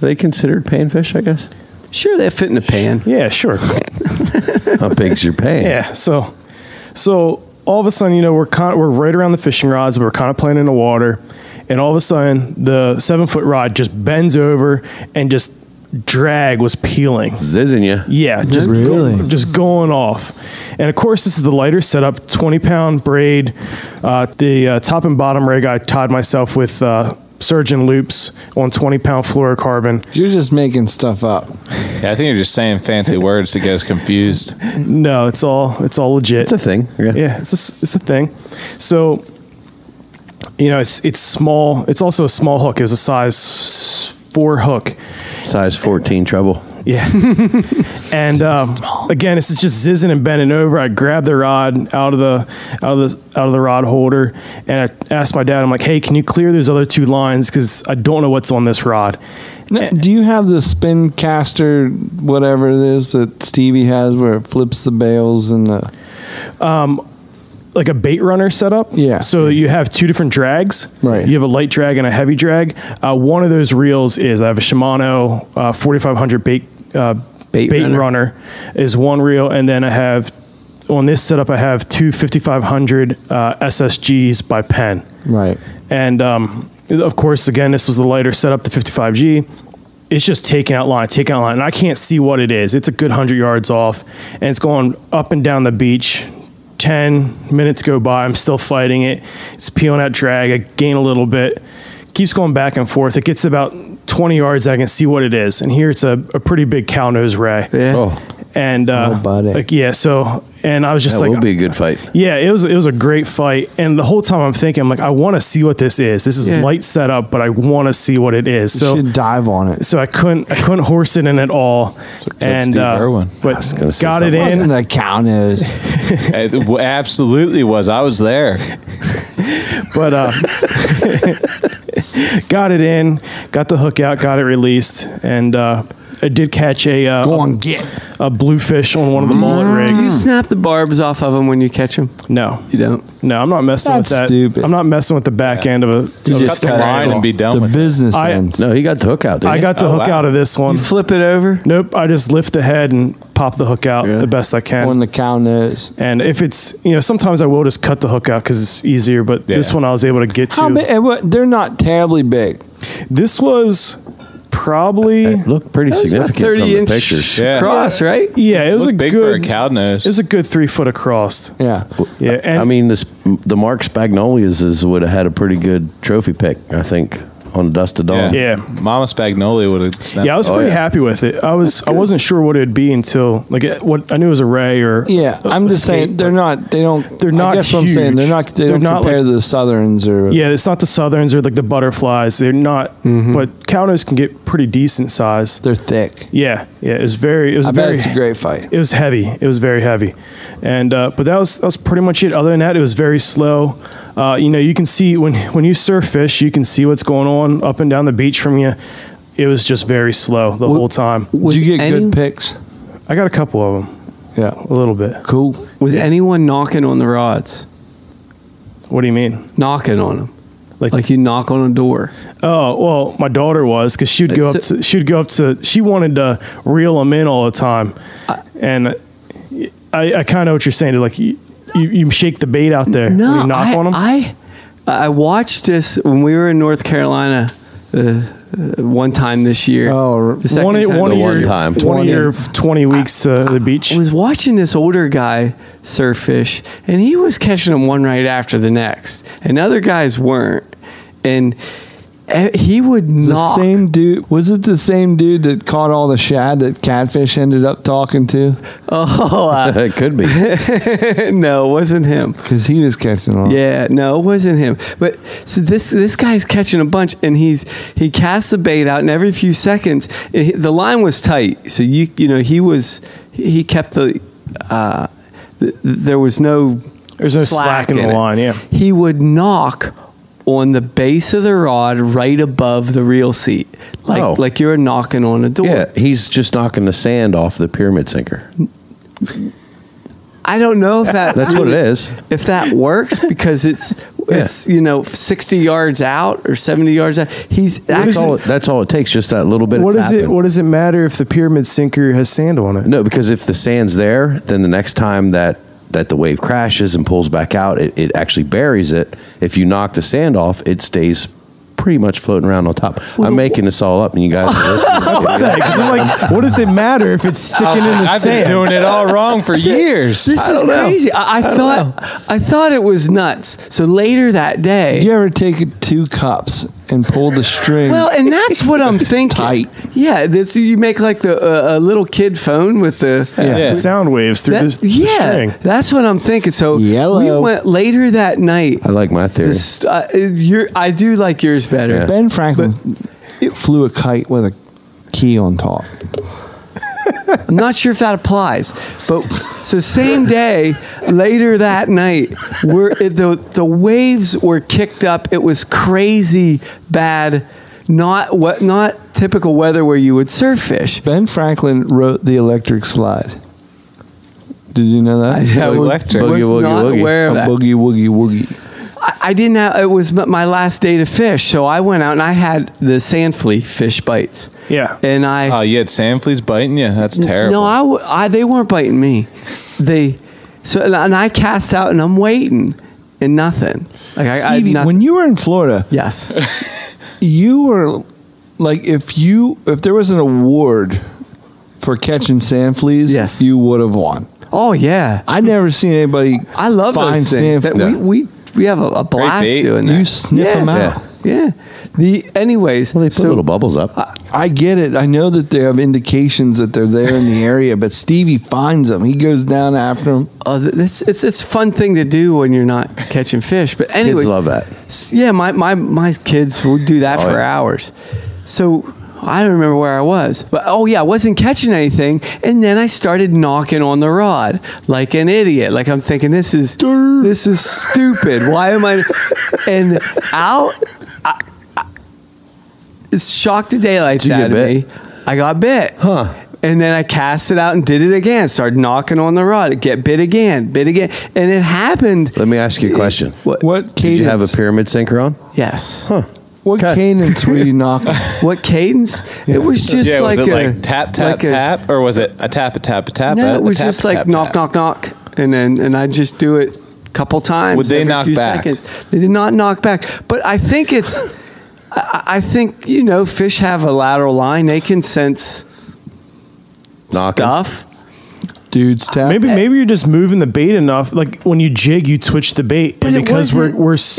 Speaker 8: Are they considered panfish, I guess?
Speaker 10: Sure, they fit in a pan.
Speaker 2: Yeah, sure.
Speaker 8: How big's your pan?
Speaker 2: Yeah, so all of a sudden, we're right around the fishing rods, but we're kind of playing in the water. And all of a sudden, the 7-foot rod just bends over and just drag was peeling.
Speaker 8: Zizzing you.
Speaker 2: Yeah, just going off. And of course, this is the lighter setup, 20-pound braid. The top and bottom rig, I tied myself with surgeon loops on 20-pound fluorocarbon.
Speaker 11: You're just making stuff up.
Speaker 7: Yeah, I think you're just saying fancy words to get us confused.
Speaker 2: No, it's all legit.
Speaker 8: It's a thing.
Speaker 2: Yeah, it's a thing. So, it's small. It's also a small hook. It was a size 4 hook.
Speaker 8: Size 14 treble.
Speaker 2: Yeah. And again, this is just zizzing and bending over. I grabbed the rod out of the rod holder, and I asked my dad, I'm like, hey, can you clear those other 2 lines? Because I don't know what's on this rod.
Speaker 11: No, do you have the spin caster, whatever it is that Stevie has, where it flips the bails and the...
Speaker 2: like a bait runner setup. Yeah. So you have 2 different drags. Right. You have a light drag and a heavy drag. One of those reels is I have a Shimano 4500 bait runner is one reel, and then I have on this setup I have 2 5500 SSGs by Penn.
Speaker 11: Right.
Speaker 2: And of course, again, this was the lighter setup, the 55G. It's just taking out line, and I can't see what it is. It's a good 100 yards off, and it's going up and down the beach. 10 minutes go by, I'm still fighting it. It's peeling out drag. I gain a little bit. Keeps going back and forth. It gets about 20 yards. I can see what it is. And here it's a pretty big cow nose ray.
Speaker 10: Yeah.
Speaker 8: Oh.
Speaker 2: And
Speaker 11: buddy.
Speaker 2: like so and I was just
Speaker 8: That
Speaker 2: like,
Speaker 8: will be a good fight.
Speaker 2: yeah, it was a great fight. And the whole time I'm thinking, I'm like, I want to see what this is. This is light setup, but I want to see what it is. So
Speaker 11: you should dive on it.
Speaker 2: So I couldn't horse it in at all. And
Speaker 7: Steve Irwin.
Speaker 2: but got it in.
Speaker 11: Wasn't that countess?
Speaker 7: It absolutely was. I was there.
Speaker 2: But got it in, got the hook out, got it released, and I did catch a bluefish on one of the mullet
Speaker 10: Do
Speaker 2: rigs.
Speaker 10: you snap the barbs off of them when you catch them?
Speaker 2: No,
Speaker 10: you don't.
Speaker 2: No, I'm not messing
Speaker 11: That's
Speaker 2: with that.
Speaker 11: stupid.
Speaker 2: I'm not messing with the back end of a.
Speaker 7: You just cut the line and be done
Speaker 11: The
Speaker 7: with it.
Speaker 11: business end.
Speaker 8: No, he got the hook out, didn't
Speaker 2: I
Speaker 8: he?
Speaker 2: got the hook out of this one.
Speaker 10: You flip it over?
Speaker 2: Nope, I just lift the head and pop the hook out the best I can.
Speaker 11: On the cow nose.
Speaker 2: And if it's, sometimes I will just cut the hook out because it's easier, but this one I was able to get to.
Speaker 11: How big? They're not terribly big.
Speaker 2: This was probably.
Speaker 8: It looked pretty significant from the pictures.
Speaker 7: Yeah.
Speaker 10: Cross, right?
Speaker 2: Yeah, it was a
Speaker 7: big
Speaker 2: good.
Speaker 7: for a cow nose.
Speaker 2: It was a good 3 foot across.
Speaker 11: Yeah.
Speaker 2: Yeah, and
Speaker 8: I mean, the Mark Spagnolias would have had a pretty good trophy pick, I think, on Dust to Dawn.
Speaker 2: Yeah.
Speaker 7: Mama Spagnoli would have snapped.
Speaker 2: Yeah, I was pretty happy with it. I wasn't sure what it'd be until what I knew it was a ray or
Speaker 11: I'm just saying they're not
Speaker 2: I guess
Speaker 11: what I'm saying
Speaker 2: huge.
Speaker 11: they don't compare to the Southerns or
Speaker 2: it's not the Southerns or like the butterflies. They're not, but cow nose can get pretty decent size.
Speaker 11: They're thick.
Speaker 2: Yeah, it was very.
Speaker 11: I bet it's a great fight.
Speaker 2: It was heavy. It was very heavy, and but that was pretty much it. Other than that, it was very slow. You can see when you surf fish, you can see what's going on up and down the beach from you. It was just very slow the whole time.
Speaker 11: Did you get good picks?
Speaker 2: I got a couple of them.
Speaker 11: Yeah,
Speaker 2: a little bit.
Speaker 11: Cool.
Speaker 10: Was anyone knocking on the rods?
Speaker 2: What do you mean?
Speaker 10: Knocking on them. Like you knock on a door.
Speaker 2: Oh, well, my daughter was, because she wanted to reel them in all the time. And I kind of know what you're saying. Like you shake the bait out there.
Speaker 10: No,
Speaker 2: when you knock on them.
Speaker 10: I watched this when we were in North Carolina one time this year.
Speaker 11: Oh,
Speaker 2: one of your 20 weeks to the beach.
Speaker 10: I was watching this older guy surf fish, and he was catching them one right after the next, and other guys weren't. And he would knock.
Speaker 11: The same dude. Was it the same dude that caught all the shad that Catfish ended up talking to?
Speaker 10: Oh,
Speaker 8: it could be.
Speaker 10: No, it wasn't him.
Speaker 11: Because he was catching them.
Speaker 10: Yeah, no, it wasn't him. But so this guy's catching a bunch, and he casts the bait out, and every few seconds the line was tight. So he kept there was no
Speaker 2: slack in the line. Yeah,
Speaker 10: he would knock on the base of the rod right above the reel seat. Like you're knocking on a door.
Speaker 8: Yeah, he's just knocking the sand off the pyramid sinker.
Speaker 10: I don't know if
Speaker 8: that's what it is.
Speaker 10: If that works, because it's 60 yards out or 70 yards out.
Speaker 8: That's all it takes, just that little bit of tapping.
Speaker 2: What does it matter if the pyramid sinker has sand on it?
Speaker 8: No, because if the sand's there, then the next time that the wave crashes and pulls back out, it actually buries it. If you knock the sand off, it stays pretty much floating around on top. I'm making this all up, and you guys are listening.
Speaker 2: Because I'm like, what does it matter if it's sticking in the sand?
Speaker 7: I've been doing it all wrong for years.
Speaker 10: This is crazy. I thought it was nuts. So later that day,
Speaker 11: you ever take 2 cups and pull the string?
Speaker 10: Well, and that's what I'm thinking.
Speaker 11: Tight.
Speaker 10: Yeah, you make like a little kid phone with the
Speaker 2: sound waves through the string.
Speaker 10: That's what I'm thinking. So we went later that night.
Speaker 8: I like my theory.
Speaker 10: I do like yours better.
Speaker 11: Yeah. Ben Franklin flew a kite with a key on top.
Speaker 10: I'm not sure if that applies, but so same day, later that night, the waves were kicked up. It was crazy bad. Not typical weather where you would surf fish.
Speaker 11: Ben Franklin wrote the Electric Slide. Did you know that?
Speaker 10: I was not aware of that.
Speaker 11: Boogie woogie woogie.
Speaker 10: I didn't have. It was my last day to fish, so I went out and I had the sand flea fish bites.
Speaker 2: Yeah,
Speaker 10: and
Speaker 7: you had sand fleas biting you? That's terrible.
Speaker 10: No, they weren't biting me. And I cast out and I'm waiting and nothing. Like
Speaker 11: Stevie, when you were in Florida,
Speaker 10: yes,
Speaker 11: you were like if there was an award for catching sand fleas,
Speaker 10: yes,
Speaker 11: you would have won.
Speaker 10: Oh yeah,
Speaker 11: I never seen anybody.
Speaker 10: I love
Speaker 11: find
Speaker 10: those things.
Speaker 11: Sand
Speaker 10: We have a blast doing that.
Speaker 11: You sniff them out.
Speaker 10: Yeah. Anyways,
Speaker 8: Well, they put little bubbles up.
Speaker 11: I get it. I know that they have indications that they're there in the area, but Stevie finds them. He goes down after them.
Speaker 10: It's a fun thing to do when you're not catching fish. But anyway,
Speaker 8: Kids love that.
Speaker 10: Yeah, my kids will do that for hours. So I don't remember where I was, but I wasn't catching anything, and then I started knocking on the rod like an idiot. Like I'm thinking, this is stupid. Why am I? And it's shocked the daylights out of me. I got bit.
Speaker 8: Huh.
Speaker 10: And then I cast it out and did it again. Started knocking on the rod. Get bit again. And it happened.
Speaker 8: Let me ask you a question.
Speaker 11: What cadence?
Speaker 8: Did you have a pyramid sinker on?
Speaker 10: Yes.
Speaker 8: Huh.
Speaker 11: What cadence were you knocking?
Speaker 10: What cadence? Yeah. It was just
Speaker 7: was it like tap, tap, tap? Or was it a tap, a tap, a tap?
Speaker 10: No, it was
Speaker 7: tap,
Speaker 10: just like
Speaker 7: tap,
Speaker 10: knock,
Speaker 7: tap.
Speaker 10: knock, knock. And I just do it a couple times.
Speaker 7: Would they
Speaker 10: every
Speaker 7: knock
Speaker 10: few
Speaker 7: back?
Speaker 10: seconds. They did not knock back. But I think it's... I think, fish have a lateral line. They can sense stuff.
Speaker 11: Dudes tap.
Speaker 2: Maybe you're just moving the bait enough. Like when you jig, you twitch the bait.
Speaker 10: But
Speaker 2: and because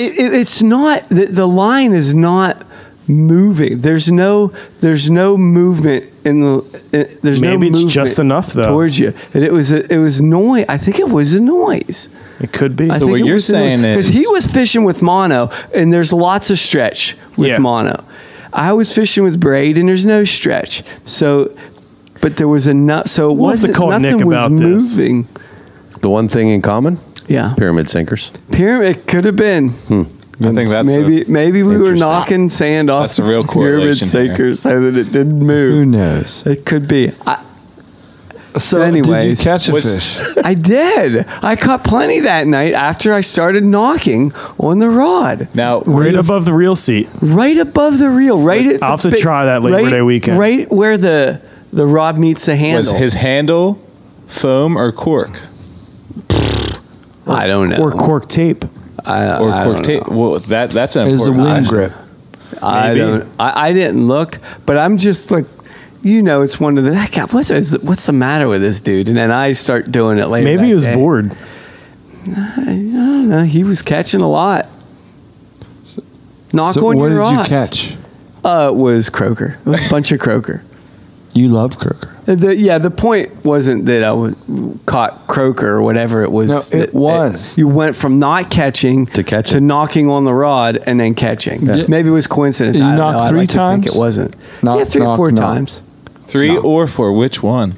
Speaker 10: it's not... The line is not moving. There's no movement in the... There's no
Speaker 2: maybe it's
Speaker 10: movement
Speaker 2: just enough, though.
Speaker 10: towards you. And it was noise. I think it was a noise.
Speaker 2: It could be.
Speaker 7: So what you're saying is...
Speaker 10: Because he was fishing with mono, and there's lots of stretch with mono. I was fishing with braid, and there's no stretch. So, but there was enough. So it wasn't, nothing was moving.
Speaker 8: The one thing in common?
Speaker 10: Yeah.
Speaker 8: Pyramid sinkers.
Speaker 10: Pyramid could have been.
Speaker 7: I think that's
Speaker 10: maybe we were knocking sand off.
Speaker 7: That's a real
Speaker 10: pyramid
Speaker 7: correlation
Speaker 10: sinkers so that it didn't move.
Speaker 11: Who knows?
Speaker 10: It could be.
Speaker 11: So
Speaker 10: anyways,
Speaker 11: did you catch a fish?
Speaker 10: I did. I caught plenty that night after I started knocking on the rod.
Speaker 7: Now,
Speaker 2: right above the reel seat.
Speaker 10: Right above the reel. Right.
Speaker 2: I'll have to try that Labor Day weekend.
Speaker 10: Right where the rod meets the handle.
Speaker 7: was his handle foam or cork?
Speaker 10: I don't know.
Speaker 2: Or cork tape.
Speaker 7: Or cork tape. Well, that's an
Speaker 11: Is the
Speaker 7: important
Speaker 11: wind
Speaker 7: option.
Speaker 11: grip?
Speaker 10: I didn't look, but I'm just like, it's one of the what's the matter with this dude? And then I start doing it later.
Speaker 2: Maybe he was bored.
Speaker 10: I don't know. He was catching a lot. Knock on
Speaker 11: what
Speaker 10: your
Speaker 11: did
Speaker 10: rods.
Speaker 11: you catch?
Speaker 10: It was croaker. It was a bunch of croaker.
Speaker 11: You love croaker.
Speaker 10: The point wasn't that I caught croaker or whatever it was.
Speaker 11: No, it was.
Speaker 10: You went from not catching to knocking on the rod and then catching.
Speaker 11: Yeah.
Speaker 10: Maybe it was coincidence.
Speaker 11: You
Speaker 10: I don't
Speaker 11: knocked
Speaker 10: know. I'd
Speaker 11: 3
Speaker 10: like to
Speaker 11: times?
Speaker 10: think it wasn't.
Speaker 11: Knock,
Speaker 10: 3 or 4 times.
Speaker 7: 3 or 4? Which one?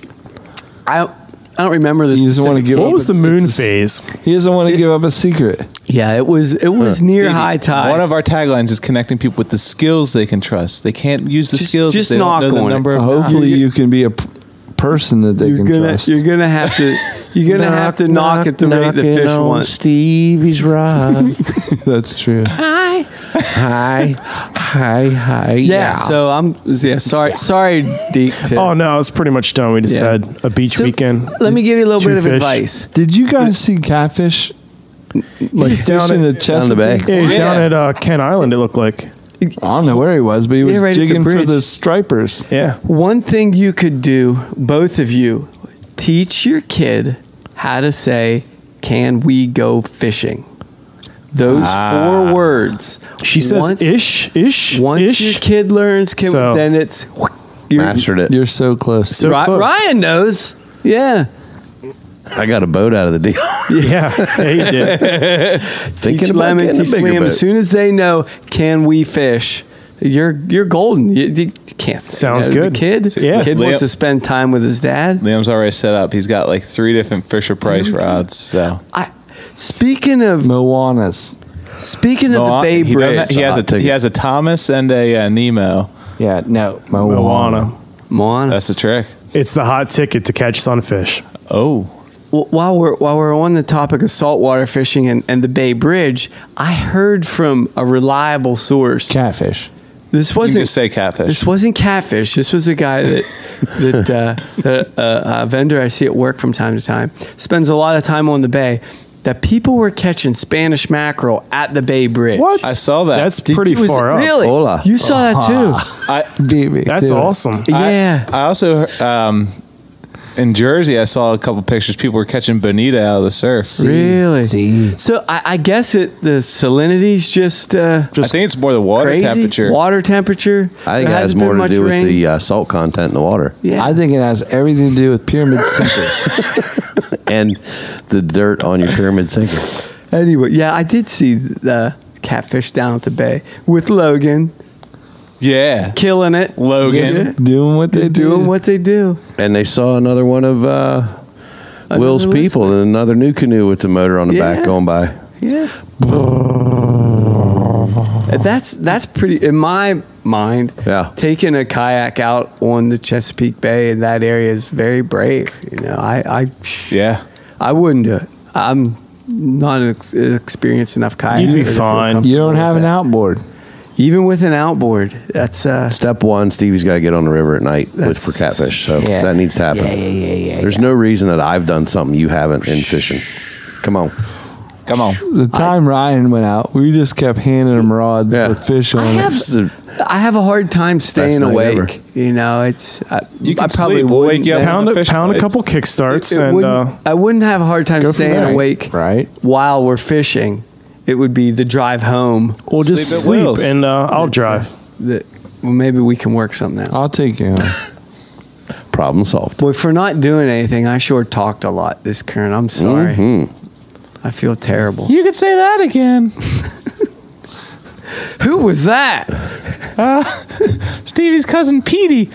Speaker 10: I don't remember this.
Speaker 11: He doesn't want to give
Speaker 2: What
Speaker 11: up.
Speaker 2: was the moon phase?
Speaker 11: He doesn't want to give up a secret.
Speaker 10: Yeah, it was near
Speaker 7: Stevie,
Speaker 10: high tide.
Speaker 7: One of our taglines is connecting people with the skills they can trust. They can't use the skills.
Speaker 10: just
Speaker 7: if they
Speaker 10: knock
Speaker 7: don't know
Speaker 10: on
Speaker 7: the
Speaker 10: it.
Speaker 7: number of
Speaker 11: Hopefully, you can be a person that they can trust.
Speaker 10: You're gonna have to. You're gonna have to knock at the rate the fish wants.
Speaker 8: Stevie's rod.
Speaker 11: That's true.
Speaker 8: Hi.
Speaker 10: Yeah. So sorry, Deke.
Speaker 2: Oh no, it's pretty much done. We just had a beach weekend.
Speaker 10: Let me give you a little
Speaker 2: 2
Speaker 10: bit of
Speaker 2: fish.
Speaker 10: advice.
Speaker 11: Did you guys see catfish?
Speaker 2: He's down
Speaker 11: in
Speaker 2: at
Speaker 11: the Chesapeake.
Speaker 2: Yeah, he's down at Kent Island. It looked like.
Speaker 11: I don't know where he was, but he was
Speaker 10: right at the
Speaker 11: jigging for
Speaker 10: bridge.
Speaker 11: the stripers.
Speaker 2: Yeah.
Speaker 10: One thing you could do, both of you, teach your kid how to say, "Can we go fishing?" Those 4 words.
Speaker 2: She says ish.
Speaker 10: Once your kid learns, then it's
Speaker 8: Mastered it.
Speaker 11: You're so close.
Speaker 2: So close.
Speaker 10: Ryan knows. Yeah.
Speaker 8: I got a boat out of the deal.
Speaker 2: Yeah, he did.
Speaker 8: Thinking
Speaker 10: Teach
Speaker 8: about
Speaker 10: Lemon,
Speaker 8: getting a
Speaker 10: teach
Speaker 8: bigger
Speaker 10: Liam.
Speaker 8: boat.
Speaker 10: As soon as they know, can we fish? You're golden. You can't say
Speaker 2: Sounds
Speaker 10: no to
Speaker 2: good.
Speaker 10: the kid.
Speaker 2: Yeah.
Speaker 10: The kid
Speaker 7: Liam-
Speaker 10: wants to spend time with his dad.
Speaker 7: Liam's already set up. He's got like 3 different Fisher Price rods. So
Speaker 10: Speaking of
Speaker 11: Moanas.
Speaker 10: the Bay
Speaker 7: he
Speaker 10: Bridge,
Speaker 7: he has a Thomas and a Nemo.
Speaker 11: Yeah, no.
Speaker 2: Moana.
Speaker 10: Moana.
Speaker 7: That's the trick.
Speaker 2: It's the hot ticket to catch sunfish.
Speaker 7: Oh.
Speaker 10: Well, while we're on the topic of saltwater fishing and the Bay Bridge, I heard from a reliable source.
Speaker 11: Catfish.
Speaker 10: This
Speaker 7: You
Speaker 10: wasn't
Speaker 7: can just say catfish.
Speaker 10: This wasn't catfish. This was a guy a vendor I see at work from time to time, spends a lot of time on the bay. That people were catching Spanish mackerel at the Bay Bridge.
Speaker 2: What?
Speaker 7: I saw that.
Speaker 2: That's pretty far up.
Speaker 10: Really?
Speaker 8: Hola.
Speaker 10: You saw that too?
Speaker 11: Baby.
Speaker 2: That's awesome.
Speaker 10: Yeah.
Speaker 7: I also in Jersey, I saw a couple pictures. People were catching bonita out of the surf.
Speaker 10: Really? So I guess the salinity's just
Speaker 7: I think it's more the water
Speaker 10: crazy.
Speaker 7: temperature.
Speaker 10: Water temperature.
Speaker 8: I think it has more to do with the salt content in the water.
Speaker 10: Yeah.
Speaker 11: I think it has everything to do with pyramid sinkers.
Speaker 8: And the dirt on your pyramid sinker.
Speaker 10: Anyway, yeah, I did see the catfish down at the bay with Logan.
Speaker 7: Yeah.
Speaker 10: Killing it.
Speaker 7: Logan.
Speaker 10: Yeah.
Speaker 11: Doing what they do.
Speaker 10: Doing what they do.
Speaker 8: And they saw another one of Will's people in another Nucanoe with the motor on the back going by.
Speaker 10: Yeah. That's pretty, in my mind, taking a kayak out on the Chesapeake Bay in that area is very brave. You know, I wouldn't do it. I'm not an experienced enough kayaker.
Speaker 2: You'd be fine.
Speaker 11: You don't have an outboard.
Speaker 10: Even with an outboard, that's
Speaker 8: step one. Stevie's got to get on the river at night for catfish, so that needs to happen. There's no reason that I've done something you haven't in fishing. Come on.
Speaker 11: The time Ryan went out, we just kept handing him rods with fish on it.
Speaker 10: I have a hard time staying awake. You know, it's
Speaker 7: You can
Speaker 10: I probably
Speaker 7: sleep. We'll wake you up.
Speaker 2: Pound a couple kickstarts,
Speaker 10: I wouldn't have a hard time
Speaker 2: go from
Speaker 10: staying
Speaker 2: there.
Speaker 10: awake while we're fishing. It would be the drive home.
Speaker 2: We'll just sleep and I'll drive.
Speaker 10: Well, maybe we can work something out.
Speaker 11: I'll take you.
Speaker 8: Problem solved.
Speaker 10: Well, for not doing anything, I sure talked a lot this current. I'm sorry. I feel terrible.
Speaker 7: You could say that again.
Speaker 10: Who was that?
Speaker 7: Stevie's cousin Petey.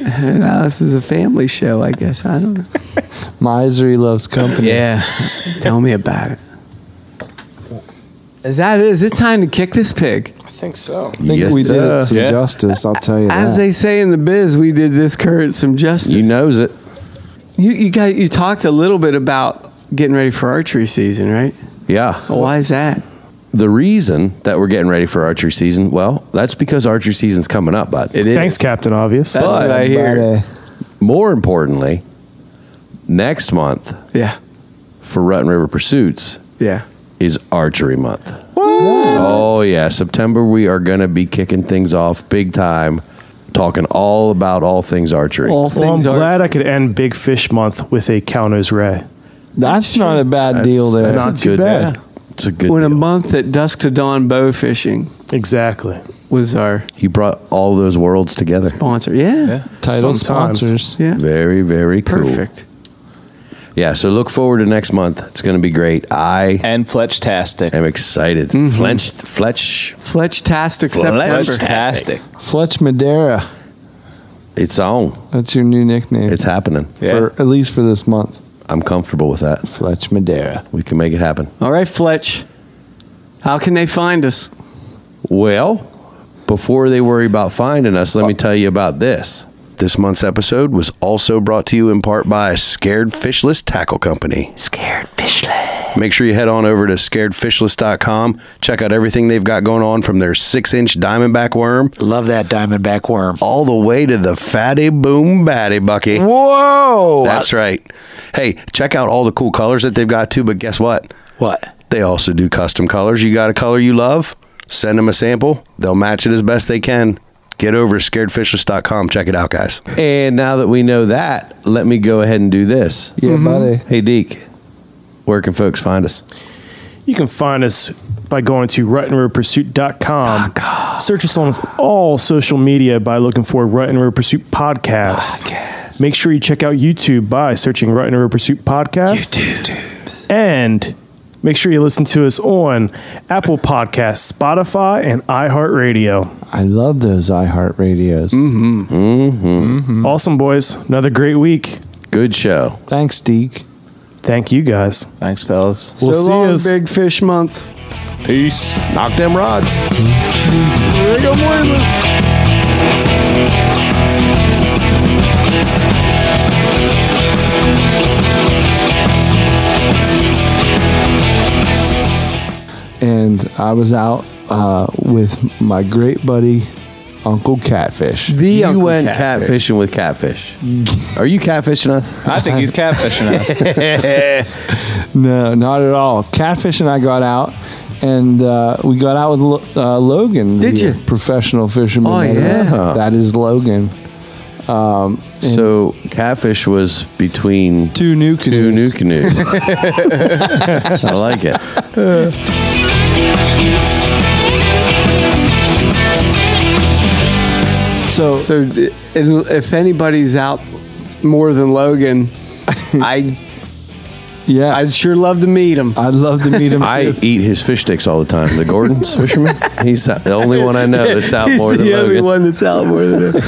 Speaker 10: No, this is a family show, I guess. I don't know.
Speaker 11: Misery loves company.
Speaker 10: Yeah. Tell me about it. Is it time to kick this pig?
Speaker 2: I think so.
Speaker 11: I think we did it some justice, I'll tell you
Speaker 10: As
Speaker 11: that.
Speaker 10: they say in the biz, we did this current some justice.
Speaker 8: You knows it.
Speaker 10: You talked a little bit about getting ready for archery season, right?
Speaker 8: Yeah.
Speaker 10: Why is that?
Speaker 8: The reason that we're getting ready for archery season, well, that's because archery season's coming up, bud.
Speaker 10: It is.
Speaker 2: Thanks, Captain Obvious.
Speaker 10: That's what I hear.
Speaker 8: More importantly, next month, for Rutten River Pursuits, is archery month. Oh yeah, September we are going to be kicking things off big time, talking all about all things archery.
Speaker 2: I'm glad I could end Big Fish Month with a cow nose ray.
Speaker 11: That's not a bad deal there.
Speaker 2: Not too bad.
Speaker 8: It's a good
Speaker 10: When
Speaker 8: deal.
Speaker 10: a month at dusk to dawn bow fishing
Speaker 2: Exactly.
Speaker 10: was our
Speaker 8: You brought all those worlds together.
Speaker 10: sponsor. Yeah.
Speaker 11: Title
Speaker 2: Sometimes.
Speaker 11: sponsors.
Speaker 10: Yeah.
Speaker 8: Very, very cool.
Speaker 10: Perfect.
Speaker 8: Yeah, so look forward to next month. It's going to be great.
Speaker 7: And Fletch-tastic.
Speaker 8: I'm excited.
Speaker 10: Fletch-tastic September.
Speaker 7: Fletch-tastic.
Speaker 11: Fletch Madeira.
Speaker 8: It's on.
Speaker 11: That's your new nickname.
Speaker 8: It's happening.
Speaker 11: For at least for this month.
Speaker 8: I'm comfortable with that.
Speaker 11: Fletch Madeira.
Speaker 8: We can make it happen.
Speaker 10: All right, Fletch. How can they find us?
Speaker 8: Well, before they worry about finding us, let me tell you about this. This month's episode was also brought to you in part by Scared Fishless Tackle Company.
Speaker 9: Scared Fishless.
Speaker 8: Make sure you head on over to scaredfishless.com. Check out everything they've got going on, from their 6-inch diamondback worm.
Speaker 9: Love that diamondback worm.
Speaker 8: All the way to the fatty boom batty bucky.
Speaker 9: Whoa.
Speaker 8: That's right. Hey, check out all the cool colors that they've got too, but guess what?
Speaker 9: What?
Speaker 8: They also do custom colors. You got a color you love? Send them a sample. They'll match it as best they can. Get over to scaredfishless.com. Check it out, guys. And now that we know that, let me go ahead and do this.
Speaker 11: Yeah, buddy.
Speaker 8: Hey, Deke, where can folks find us?
Speaker 2: You can find us by going to RuttenRiverPursuit.com. Search us on all social media by looking for Rutten River Pursuit Podcast. Make sure you check out YouTube by searching Rutten River Pursuit Podcast. And make sure you listen to us on Apple Podcasts, Spotify, and iHeartRadio.
Speaker 11: I love those iHeartRadios.
Speaker 2: Awesome, boys. Another great week.
Speaker 8: Good show.
Speaker 11: Thanks, Deke.
Speaker 2: Thank you, guys.
Speaker 7: Thanks, fellas.
Speaker 2: We'll
Speaker 10: so
Speaker 2: see
Speaker 10: long,
Speaker 2: yous.
Speaker 10: Big Fish Month.
Speaker 7: Peace.
Speaker 8: Knock them rods.
Speaker 10: Rigo Muelas.
Speaker 11: And I was out with my great buddy, Uncle Catfish.
Speaker 8: You
Speaker 10: Uncle
Speaker 8: went
Speaker 10: Catfish.
Speaker 8: catfishing with Catfish. Are you catfishing us?
Speaker 7: I think he's catfishing us.
Speaker 11: No, not at all. Catfish and I got out, and we got out with Logan.
Speaker 10: Did
Speaker 11: the
Speaker 10: you?
Speaker 11: Professional fisherman.
Speaker 10: Oh,
Speaker 11: that is-
Speaker 10: yeah.
Speaker 11: that is Logan.
Speaker 8: So Catfish was between
Speaker 11: two
Speaker 8: Nucanoes. I like it.
Speaker 10: So if anybody's out more than Logan, I'd sure love to meet him.
Speaker 11: I'd love to meet him.
Speaker 8: I eat his fish sticks all the time. The Gordon's fisherman. He's the only one I know that's out more than
Speaker 10: He's the
Speaker 8: Logan.
Speaker 10: only one that's out more than him.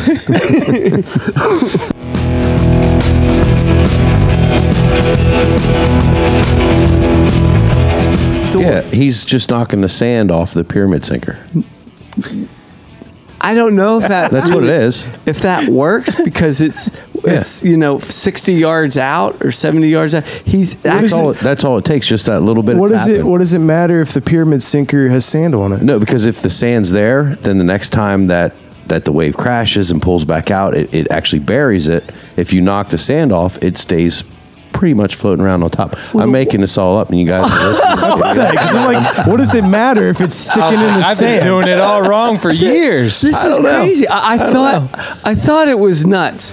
Speaker 8: Yeah, he's just knocking the sand off the pyramid sinker.
Speaker 10: I don't know if
Speaker 8: That's what it is.
Speaker 10: If that works, because it's 60 yards out or 70 yards out.
Speaker 8: That's all it takes. Just that little bit.
Speaker 2: What does it matter if the pyramid sinker has sand on it?
Speaker 8: No, because if the sand's there, then the next time that the wave crashes and pulls back out, it actually buries it. If you knock the sand off, it stays pretty much floating around on top. I'm making this all up, and you guys are listening.
Speaker 2: I'm like, what does it matter if it's sticking in the
Speaker 7: I've
Speaker 2: sand?
Speaker 7: been doing it all wrong for years.
Speaker 10: This is crazy. I thought it was nuts.